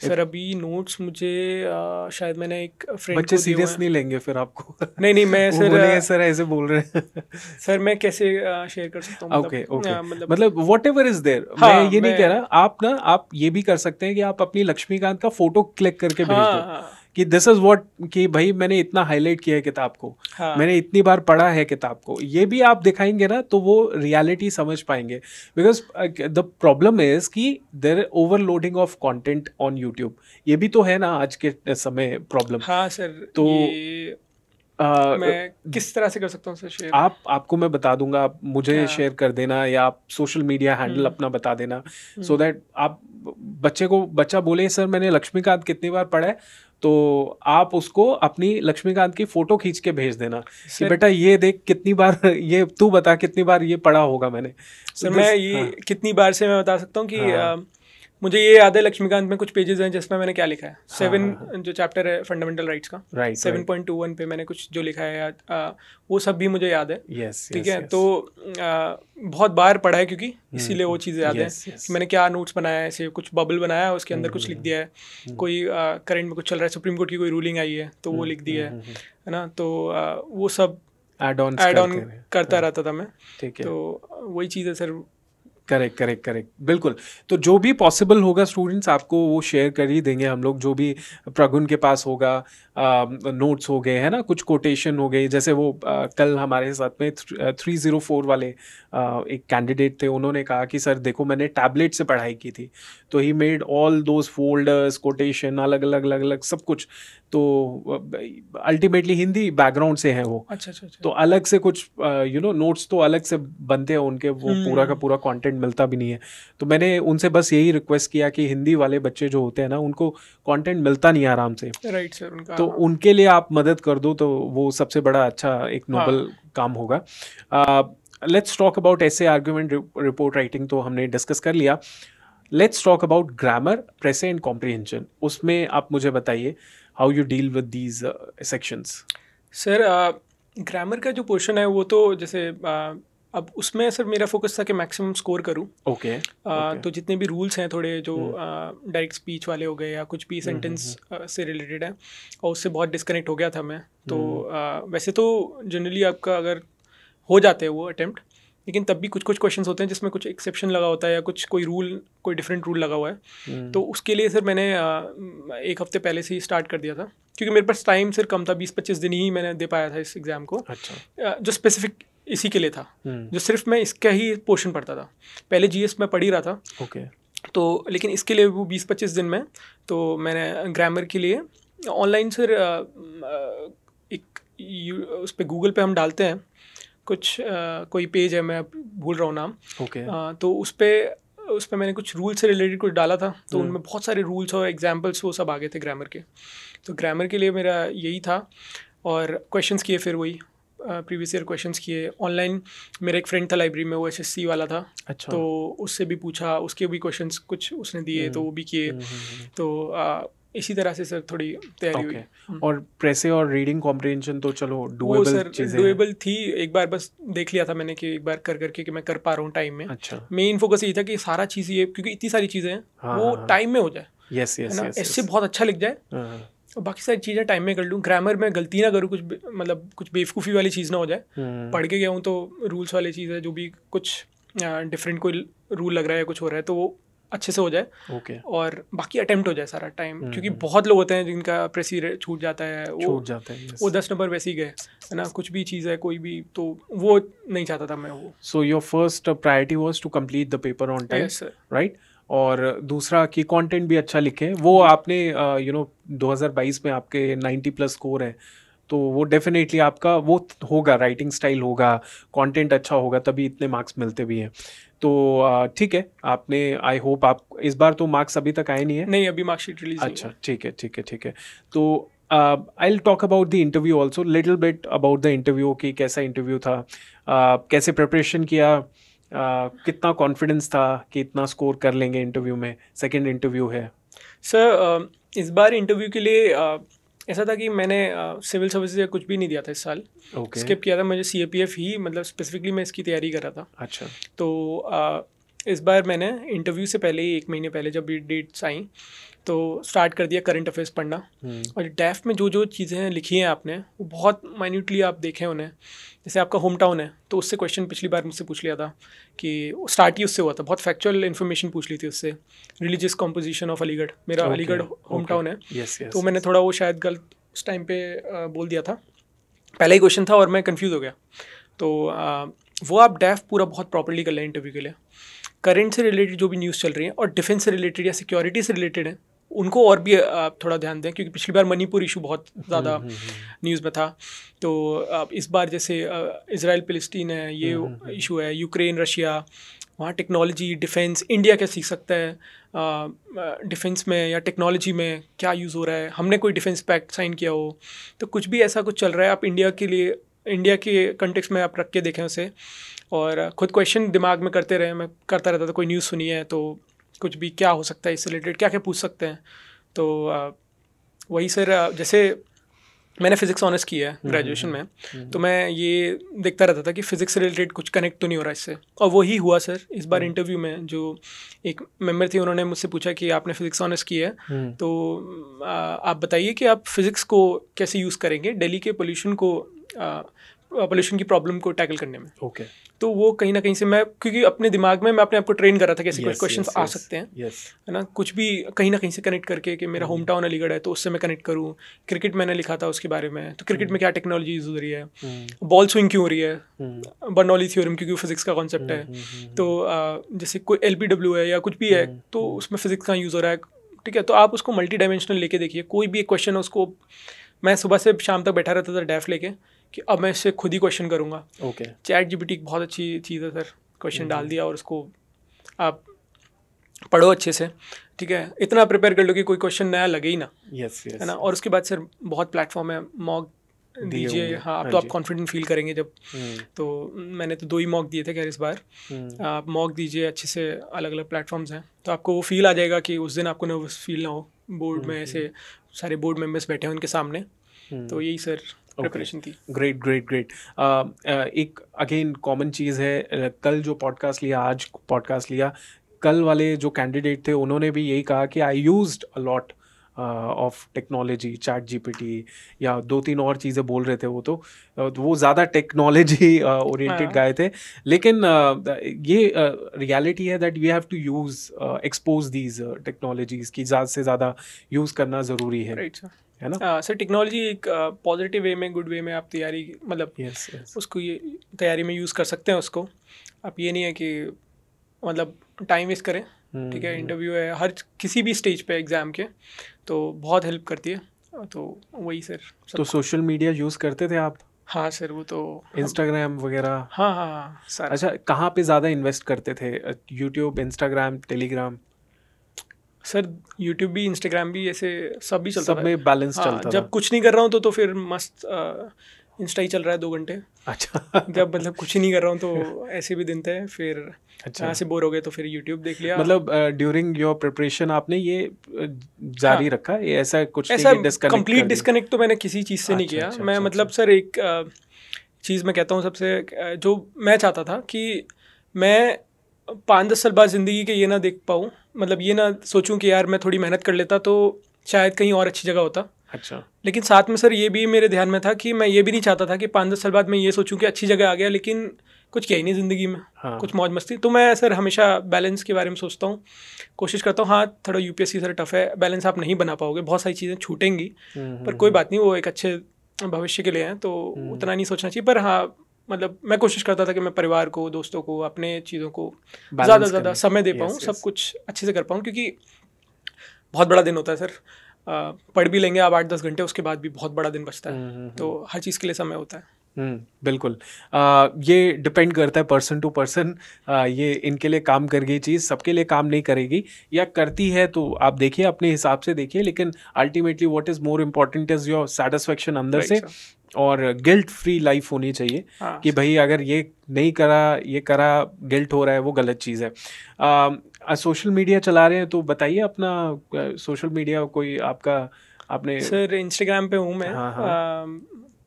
Sir अभी नोट्स मुझे शायद मैंने एक फ्रेंड बच्चे सीरियस नहीं लेंगे फिर आपको। नहीं मैं सर बोलेंगे सर ऐसे बोल रहे हैं। सर मैं कैसे शेयर कर सकता हूँ? ओके, मतलब व्हाटएवर इज देयर। मैं ये नहीं कह रहा, आप ये भी कर सकते हैं कि आप अपनी लक्ष्मीकांत का फोटो क्लिक करके भेज दो कि दिस इज व्हाट, कि भाई मैंने इतना हाईलाइट किया है किताब को, मैंने इतनी बार पढ़ा है किताब को। ये भी आप दिखाएंगे ना तो वो रियलिटी समझ पाएंगे। बिकॉज द प्रॉब्लम इज कि there overloading of content on YouTube, ये भी तो है ना आज के समय प्रॉब्लम। हाँ सर। तो मैं किस तरह से कर सकता हूँ सर शेयर? आपको मैं बता दूंगा, आप मुझे शेयर कर देना, या आप सोशल मीडिया हैंडल अपना बता देना, सो दैट आप बच्चा बोले सर मैंने लक्ष्मीकांत कितनी बार पढ़ा है, तो आप उसको अपनी लक्ष्मीकांत की फोटो खींच के भेज देना कि बेटा ये देख कितनी बार, ये तू बता कितनी बार ये पढ़ा होगा मैंने। सर मैं ये कितनी बार से मैं बता सकता हूँ कि मुझे ये याद है लक्ष्मीकांत में कुछ पेजेस हैं जिसमें मैंने क्या लिखा है। 7 जो चैप्टर है फंडामेंटल राइट्स का, 7.21 पे मैंने कुछ जो लिखा है वो सब भी मुझे याद है। ठीक है, तो बहुत बार पढ़ा है क्योंकि इसीलिए वो चीज़ें याद है कि मैंने क्या नोट्स बनाया है। ऐसे कुछ बबल बनाया है, उसके अंदर कुछ लिख दिया है, कोई करंट में कुछ चल रहा है, सुप्रीम कोर्ट की कोई रूलिंग आई है तो वो लिख दिया है ना। तो वो सब एड ऑन करता रहता था मैं। तो वही चीज़ है सर, करेक्ट बिल्कुल। तो जो भी पॉसिबल होगा स्टूडेंट्स आपको वो शेयर कर ही देंगे हम लोग, जो भी प्रगुन के पास होगा, नोट्स हो गए है ना, कुछ कोटेशन हो गई, जैसे वो कल हमारे साथ में 304 वाले एक कैंडिडेट थे, उन्होंने कहा कि सर देखो मैंने टैबलेट से पढ़ाई की थी, तो he made all those folders, quotation अलग अलग सब कुछ। तो अल्टीमेटली हिंदी बैकग्राउंड से हैं वो। अच्छा। तो अलग से कुछ नोट्स तो अलग से बनते हैं उनके, वो पूरा का पूरा कंटेंट मिलता भी नहीं है। तो मैंने उनसे बस यही रिक्वेस्ट किया कि हिंदी वाले बच्चे जो होते हैं ना, उनको कंटेंट मिलता नहीं आराम से, राइट सर, उनका तो उनके लिए आप मदद कर दो, तो वो सबसे बड़ा अच्छा एक नोबल काम होगा। लेट्स टॉक अबाउट ऐसे आर्ग्यूमेंट रिपोर्ट राइटिंग तो हमने डिस्कस कर लिया। Let's talk about grammar, précis and comprehension. उसमें आप मुझे बताइए how you deal with these sections. Sir grammar का जो पोर्शन है वो तो जैसे अब उसमें सर मेरा फोकस था कि मैक्सिमम स्कोर करूं। ओके। तो जितने भी रूल्स हैं थोड़े जो डायरेक्ट स्पीच वाले हो गए या कुछ भी सेंटेंस से रिलेटेड है, और उससे बहुत डिस्कनेक्ट हो गया था मैं। तो वैसे तो जनरली आपका अगर हो जाते हैं वो अटेम्प्ट, लेकिन तब भी कुछ क्वेश्चंस होते हैं जिसमें कुछ एक्सेप्शन लगा होता है या कुछ कोई डिफरेंट रूल लगा हुआ है। तो उसके लिए सर मैंने 1 हफ्ते पहले से ही स्टार्ट कर दिया था, क्योंकि मेरे पास टाइम सर कम था, 20-25 दिन ही मैंने दे पाया था इस एग्ज़ाम को। अच्छा। जो स्पेसिफिक इसी के लिए था, जो सिर्फ मैं इसका ही पोर्शन पढ़ता था। पहले जीएस में पढ़ ही रहा था। ओके। तो लेकिन इसके लिए वो 20-25 दिन में तो मैंने ग्रामर के लिए ऑनलाइन सर उस पर गूगल पे हम डालते हैं कुछ कोई पेज है, मैं भूल रहा हूँ नाम। ओके। तो उस पर मैंने कुछ रूल से रिलेटेड कुछ डाला था, तो उनमें बहुत सारे रूल्स और एग्जांपल्स वो सब आ गए थे ग्रामर के। तो ग्रामर के लिए मेरा यही था, और क्वेश्चंस किए फिर वही प्रीवियस ईयर क्वेश्चंस किए ऑनलाइन। मेरा एक फ्रेंड था लाइब्रेरी में, वो एसएससी वाला था। अच्छा। तो उससे भी पूछा, उसके भी क्वेश्चंस कुछ उसने दिए तो वो भी किए। तो इसी तरह से सर थोड़ी तैयारी हुई। और प्रेसे और रीडिंग कॉम्प्रिहेंशन तो चलो वो सर डुएबल थी, एक बार बस देख लिया था मैंने कि एक बार कर करके कि मैं कर पा रहा हूँ टाइम में। अच्छा। मेन फोकस यही था कि सारा चीज़ ये, क्योंकि इतनी सारी चीज़ें हैं, वो टाइम में हो जाए। यस है ना, इससे बहुत अच्छा लिख जाए और बाकी सारी चीज़ें टाइम में कर लूँ। ग्रामर में गलती ना करूँ, कुछ बेवकूफ़ी वाली चीज़ ना हो जाए। पढ़ के गया हूँ तो रूल्स वाली चीज़ है, जो भी कुछ डिफरेंट कोई रूल लग रहा है या कुछ हो रहा है तो वो अच्छे से हो जाए। ओके। और बाकी अटेम्प्ट हो जाए सारा टाइम, क्योंकि बहुत लोग होते हैं जिनका प्रेसी छूट जाता है, वो 10 नंबर वैसे ही गए, है ना। कुछ भी चीज़ है कोई भी, तो वो नहीं चाहता था मैं वो। So your first priority was to complete the paper on time, right? और दूसरा कि कंटेंट भी अच्छा लिखे। वो आपने 2022 में आपके 90+ स्कोर है, तो वो डेफिनेटली आपका वो होगा, राइटिंग स्टाइल होगा, कंटेंट अच्छा होगा, तभी इतने मार्क्स मिलते भी हैं। तो ठीक है, आपने आई होप आप इस बार तो मार्क्स अभी तक आए नहीं है? नहीं, अभी मार्कशीट रिलीज। अच्छा, ठीक है। तो I will talk about the interview also, little bit about the interview कि कैसा इंटरव्यू था, कैसे प्रिपरेशन किया, कितना कॉन्फिडेंस था कि इतना स्कोर कर लेंगे इंटरव्यू में, सेकेंड इंटरव्यू है। सर इस बार इंटरव्यू के लिए ऐसा था कि मैंने सिविल सर्विसेज या कुछ भी नहीं दिया था इस साल। स्किप किया था, मुझे CAPF ही, मतलब स्पेसिफिकली मैं इसकी तैयारी कर रहा था। अच्छा। तो इस बार मैंने इंटरव्यू से पहले ही 1 महीने पहले जब भी डेट्स आई तो स्टार्ट कर दिया करंट अफेयर्स पढ़ना। और डेफ में जो चीज़ें लिखी हैं आपने, वो बहुत माइन्यूटली आप देखें उन्हें। जैसे आपका होम टाउन है, तो उससे क्वेश्चन पिछली बार मुझसे पूछ लिया था कि स्टार्ट ही उससे हुआ था, बहुत फैक्चुअल इन्फॉर्मेशन पूछ ली थी उससे। रिलीजियस कॉम्पोजिशन ऑफ अलीगढ़, मेरा अलीगढ़ होम टाउन है। तो मैंने थोड़ा वो शायद गलत उस टाइम पे बोल दिया था, पहला ही क्वेश्चन था और मैं कंफ्यूज हो गया। तो वो आप डेफ पूरा बहुत प्रॉपर्ली कर लें इंटरव्यू के लिए। करंट से रिलेटेड जो भी न्यूज़ चल रही है और डिफेंस से रिलेटेड या सिक्योरिटी से रिलेटेड है, उनको और भी आप थोड़ा ध्यान दें, क्योंकि पिछली बार मणिपुर इशू बहुत ज़्यादा न्यूज़ में था। तो इस बार जैसे इजराइल फिलिस्तीन है, ये इशू है, यूक्रेन रशिया, वहाँ टेक्नोलॉजी, डिफेंस, इंडिया क्या सीख सकता है डिफेंस में या टेक्नोलॉजी में, क्या यूज़ हो रहा है, हमने कोई डिफेंस पैक्ट साइन किया हो, तो कुछ भी ऐसा कुछ चल रहा है आप इंडिया के लिए, इंडिया के कंटेक्स्ट में आप रख के देखें उसे, और ख़ुद क्वेश्चन दिमाग में करते रहे। मैं करता रहता था, कोई न्यूज़ सुनी है तो कुछ भी क्या हो सकता है इससे रिलेटेड, क्या क्या पूछ सकते हैं। तो वही सर, जैसे मैंने फ़िज़िक्स ऑनर्स किया है ग्रेजुएशन में, तो मैं ये देखता रहता था कि फ़िज़िक्स से रिलेटेड कुछ कनेक्ट तो नहीं हो रहा इससे, और वही हुआ सर। इस बार इंटरव्यू में जो एक मेंबर थे, उन्होंने मुझसे पूछा कि आपने फ़िज़िक्स ऑनर्स किया है, तो आप बताइए कि आप फ़िज़िक्स को कैसे यूज़ करेंगे दिल्ली के पोल्यूशन को पोल्यूशन की प्रॉब्लम को टैकल करने में। ओके। तो वो कहीं ना कहीं से मैं, क्योंकि अपने दिमाग में मैं अपने आप को ट्रेन कर रहा था कि ऐसे कुछ क्वेश्चंस आ सकते हैं, है ना, कुछ भी कहीं ना कहीं से कनेक्ट करके कि मेरा होम टाउन अलीगढ़ है तो उससे मैं कनेक्ट करूँ। क्रिकेट मैंने लिखा था उसके बारे में, तो क्रिकेट में क्या टेक्नोलॉजी यूज हो रही है, बॉल स्विंग क्यों हो रही है, बर्नौली थ्योरम क्योंकि फिजिक्स का कॉन्सेप्ट है, तो जैसे कोई LBW है या कुछ भी है तो उसमें फिजिक्स का यूज़ हो रहा है, ठीक है। तो आप उसको मल्टी डायमेंशनल लेके देखिए, कोई भी एक क्वेश्चन है उसको, मैं सुबह से शाम तक बैठा रहता था डेफ लेके कि अब मैं इससे खुद ही क्वेश्चन करूँगा। ओके। ChatGPT एक बहुत अच्छी चीज़ है सर, क्वेश्चन डाल दिया और उसको आप पढ़ो अच्छे से, ठीक है, इतना प्रिपेयर कर लो कि कोई क्वेश्चन नया लगे ही ना, है ना। और उसके बाद सर बहुत प्लेटफॉर्म है, मॉक दीजिए, हाँ, अब तो आप कॉन्फिडेंट फील करेंगे जब, तो मैंने तो 2 ही मॉक दिए थे खैर इस बार। आप मॉक दीजिए अच्छे से, अलग अलग प्लेटफॉर्म्स हैं, तो आपको वो फील आ जाएगा कि उस दिन आपको नर्वस फील ना हो, बोर्ड में ऐसे सारे बोर्ड मेंबर्स बैठे हैं उनके सामने। तो यही सर प्रिपरेशन थी। Great great great. एक अगेन कॉमन चीज़ है, कल जो पॉडकास्ट लिया, आज पॉडकास्ट लिया, कल वाले जो कैंडिडेट थे उन्होंने भी यही कहा कि I used a lot of technology, ChatGPT या 2-3 और चीज़ें बोल रहे थे तो वो ज़्यादा टेक्नोलॉजी ओरिएंटेड गाए थे। लेकिन ये रियलिटी है that we have to use expose these technologies की ज़्यादा से ज़्यादा यूज़ करना ज़रूरी है, है ना सर। टेक्नोलॉजी एक पॉजिटिव वे में, गुड वे में आप तैयारी, मतलब उसको ये तैयारी में यूज़ कर सकते हैं उसको। आप ये नहीं है कि मतलब टाइम वेस्ट करें, ठीक है। इंटरव्यू है हर किसी भी स्टेज पे एग्ज़ाम के, तो बहुत हेल्प करती है, तो वही सर। तो सोशल मीडिया यूज़ करते थे आप? हाँ सर, वो तो इंस्टाग्राम वगैरह? हाँ सर। अच्छा, कहाँ पे ज़्यादा इन्वेस्ट करते थे? YouTube, Instagram, Telegram? Sir YouTube भी, इंस्टाग्राम भी, ऐसे सब भी चलता था, सब में बैलेंस चलता था। जब कुछ नहीं कर रहा हूँ तो फिर मस्त इंस्टा ही चल रहा है 2 घंटे। अच्छा। जब मतलब कुछ ही नहीं कर रहा हूँ तो ऐसे भी दिन थे, फिर यहाँ से बोर हो गए तो फिर यूट्यूब देख लिया। मतलब ड्यूरिंग योर प्रिपरेशन आपने ये जारी रखा, ये ऐसा कुछ ऐसा कंप्लीट डिस्कनेक्ट तो मैंने किसी चीज़ से नहीं किया। मैं मतलब सर एक चीज़ मैं कहता हूँ सबसे, जो मैं चाहता था कि मैं 5-10 साल बाद ज़िंदगी के ये ना देख पाऊँ, मतलब ये ना सोचूं कि यार मैं थोड़ी मेहनत कर लेता तो शायद कहीं और अच्छी जगह होता। अच्छा। लेकिन साथ में सर ये भी मेरे ध्यान में था कि मैं ये भी नहीं चाहता था कि 5-10 साल बाद मैं ये सोचूं कि अच्छी जगह आ गया लेकिन कुछ किया ही नहीं ज़िंदगी में। हाँ। कुछ मौज मस्ती। तो मैं सर हमेशा बैलेंस के बारे में सोचता हूँ, कोशिश करता हूँ। हाँ, थोड़ा UPSC सर टफ है, बैलेंस आप नहीं बना पाओगे, बहुत सारी चीज़ें छूटेंगी, पर कोई बात नहीं, वो एक अच्छे भविष्य के लिए हैं, तो उतना नहीं सोचना चाहिए। पर हाँ, मतलब मैं कोशिश करता था कि मैं परिवार को, दोस्तों को, अपने चीज़ों को ज़्यादा से ज़्यादा समय दे पाऊँ, सब कुछ अच्छे से कर पाऊँ, क्योंकि बहुत बड़ा दिन होता है सर। पढ़ भी लेंगे आप 8-10 घंटे, उसके बाद भी बहुत बड़ा दिन बचता है, तो हर चीज़ के लिए समय होता है। बिल्कुल। ये डिपेंड करता है पर्सन टू पर्सन। ये इनके लिए काम कर गई चीज़ सबके लिए काम नहीं करेगी, या करती है तो आप देखिए अपने हिसाब से देखिए, लेकिन ultimately what is more important is your satisfaction अंदर से, और गिल्ट फ्री लाइफ होनी चाहिए। कि भाई अगर ये नहीं करा, ये करा, गिल्ट हो रहा है, वो गलत चीज़ है। सोशल मीडिया चला रहे हैं तो बताइए अपना सोशल मीडिया कोई आपका, आपने? सर इंस्टाग्राम पे हूँ मैं।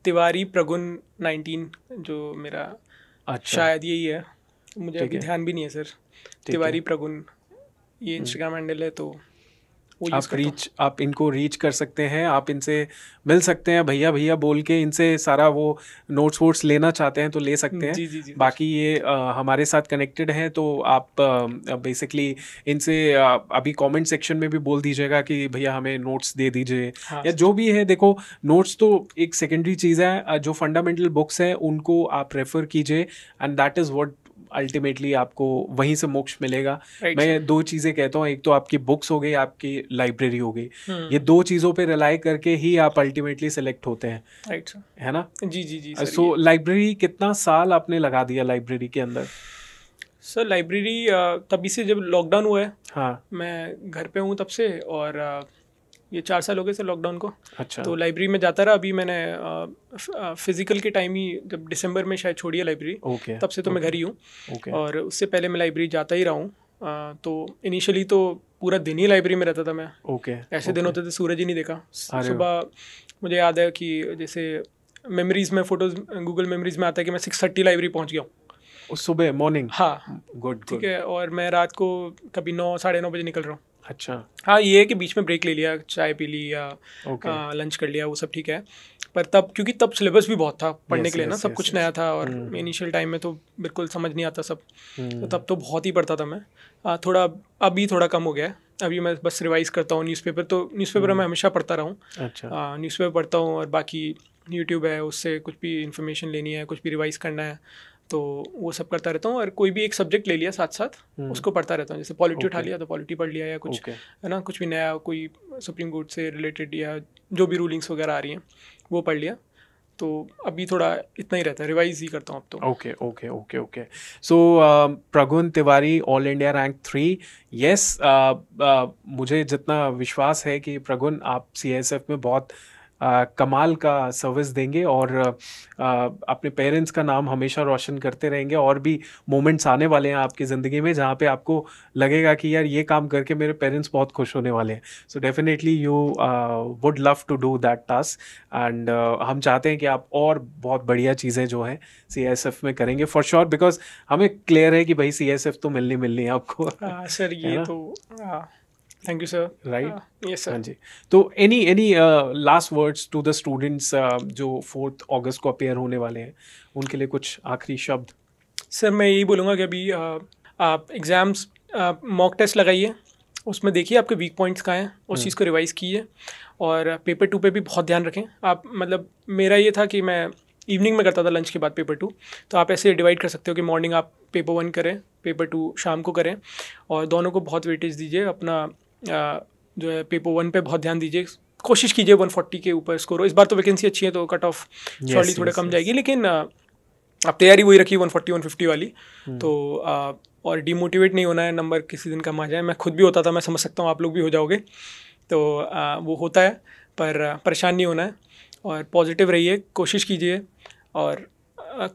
तिवारी प्रगुन 19 जो मेरा, अच्छा, शायद यही है, मुझे अभी ध्यान भी नहीं है सर। तिवारी प्रगुन ये इंस्टाग्राम हैंडल है, तो आप इनको रीच कर सकते हैं, आप इनसे मिल सकते हैं, भैया भैया बोल के इनसे सारा वो नोट्स वोट्स लेना चाहते हैं तो ले सकते हैं। जी, बाकी ये हमारे साथ कनेक्टेड हैं, तो आप बेसिकली इनसे अभी कमेंट सेक्शन में भी बोल दीजिएगा कि भैया हमें नोट्स दे दीजिए। हाँ, या जो भी है, देखो नोट्स तो एक सेकेंडरी चीज़ है, जो फंडामेंटल बुक्स हैं उनको आप रेफ़र कीजिए, and that is what ultimately आपको वहीं से मोक्ष मिलेगा। मैं 2 चीज़ें कहता हूँ, एक तो आपकी बुक्स हो गई, आपकी लाइब्रेरी हो गई, ये 2 चीज़ों पे रिलाई करके ही आप अल्टीमेटली सेलेक्ट होते हैं, है ना? जी। सो लाइब्रेरी कितना साल आपने लगा दिया लाइब्रेरी के अंदर? सर लाइब्रेरी तभी से जब लॉकडाउन हुआ है। हाँ, मैं घर पे हूँ तब से, और ये 4 साल हो गए सर लॉकडाउन को। अच्छा। तो लाइब्रेरी में जाता रहा। अभी मैंने फिजिकल के टाइम ही, जब दिसंबर में शायद छोड़ी है लाइब्रेरी, तब से तो मैं घर ही हूँ। और उससे पहले मैं लाइब्रेरी जाता ही रहा हूँ। तो इनिशियली तो पूरा दिन ही लाइब्रेरी में रहता था मैं। ऐसे दिन होते थे सूरज ही नहीं देखा। सुबह मुझे याद है कि जैसे मेमोरीज में, फोटोज गूगल मेमोरीज में आता है कि मैं 6:30 लाइब्रेरी पहुँच गया हूँ। सुबह मॉर्निंग? हाँ, गुड, ठीक है। और मैं रात को कभी 9, 9:30 बजे निकल रहा हूँ। अच्छा, हाँ ये है कि बीच में ब्रेक ले लिया, चाय पी ली या लंच कर लिया, वो सब ठीक है। पर तब क्योंकि तब सिलेबस भी बहुत था पढ़ने के लिए ना, सब कुछ नया था और इनिशियल टाइम में तो बिल्कुल समझ नहीं आता सब, तो तब तो बहुत ही पढ़ता था मैं। थोड़ा अभी थोड़ा कम हो गया है, अभी मैं बस रिवाइज करता हूँ न्यूज़पेपर, तो न्यूज़पेपर मैं हमेशा पढ़ता रहा हूँ। अच्छा, न्यूज़पेपर पढ़ता हूँ और बाकी यूट्यूब है, उससे कुछ भी इन्फॉर्मेशन लेनी है, कुछ भी रिवाइज करना है तो वो सब करता रहता हूँ। और कोई भी एक सब्जेक्ट ले लिया साथ साथ उसको पढ़ता रहता हूँ, जैसे पॉलिटी उठा लिया तो पॉलिटी पढ़ लिया, या कुछ है ना, कुछ भी नया कोई सुप्रीम कोर्ट से रिलेटेड या जो भी रूलिंग्स वगैरह आ रही हैं वो पढ़ लिया। तो अभी थोड़ा इतना ही रहता है, रिवाइज ही करता हूँ अब तो। Okay okay okay okay. So Pragun Tiwari, all India rank 3। Yes, मुझे जितना विश्वास है कि प्रगुन आप CISF में बहुत कमाल का सर्विस देंगे और अपने पेरेंट्स का नाम हमेशा रोशन करते रहेंगे। और भी मोमेंट्स आने वाले हैं आपकी ज़िंदगी में जहाँ पे आपको लगेगा कि यार ये काम करके मेरे पेरेंट्स बहुत खुश होने वाले हैं। So definitely you would love to do that task and हम चाहते हैं कि आप और बहुत बढ़िया चीज़ें जो हैं CISF में करेंगे फॉर श्योर, बिकॉज हमें क्लियर है कि भाई CISF तो मिलनी है आपको। सर ये तो thank you sir. Right, yes sir. हाँ जी। तो any last words to the students जो 4 अगस्त को अपेयर होने वाले हैं, उनके लिए कुछ आखिरी शब्द? सर मैं यही बोलूँगा कि अभी आप एग्ज़ाम्स मॉक टेस्ट लगाइए, उसमें देखिए आपके वीक पॉइंट्स कहाँ हैं, उस चीज़ को रिवाइज़ कीजिए और पेपर 2 पे भी बहुत ध्यान रखें आप। मतलब मेरा ये था कि मैं इवनिंग में करता था लंच के बाद पेपर 2, तो आप ऐसे डिवाइड कर सकते हो कि मॉर्निंग आप पेपर 1 करें, पेपर 2 शाम को करें, और दोनों को बहुत वेटेज दीजिए। अपना जो है पेपर 1 पे बहुत ध्यान दीजिए, कोशिश कीजिए 140 के ऊपर स्कोर हो। इस बार तो वैकेंसी अच्छी है तो कट ऑफ शॉर्टली थोड़ा कम जाएगी, लेकिन आप तैयारी वही रखिए 140 150 वाली। तो और डिमोटिवेट नहीं होना है, नंबर किसी दिन कम आ जाए। मैं खुद भी होता था, मैं समझ सकता हूँ आप लोग भी हो जाओगे, तो वो होता है, पर परेशान नहीं होना है और पॉजिटिव रहिए, कोशिश कीजिए और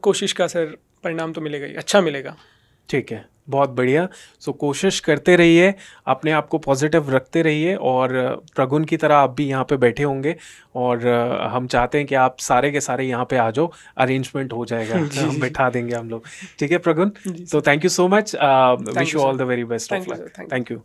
कोशिश का सर परिणाम तो मिलेगा ही, अच्छा मिलेगा। ठीक है, बहुत बढ़िया। सो कोशिश करते रहिए, अपने आप को पॉजिटिव रखते रहिए और प्रगुन की तरह आप भी यहाँ पे बैठे होंगे और हम चाहते हैं कि आप सारे के सारे यहाँ पे आ जाओ, अरेंजमेंट हो जाएगा। हम बैठा देंगे हम लोग। ठीक है प्रगुन, तो thank you so much, wish you all the very best of luck. Thank you.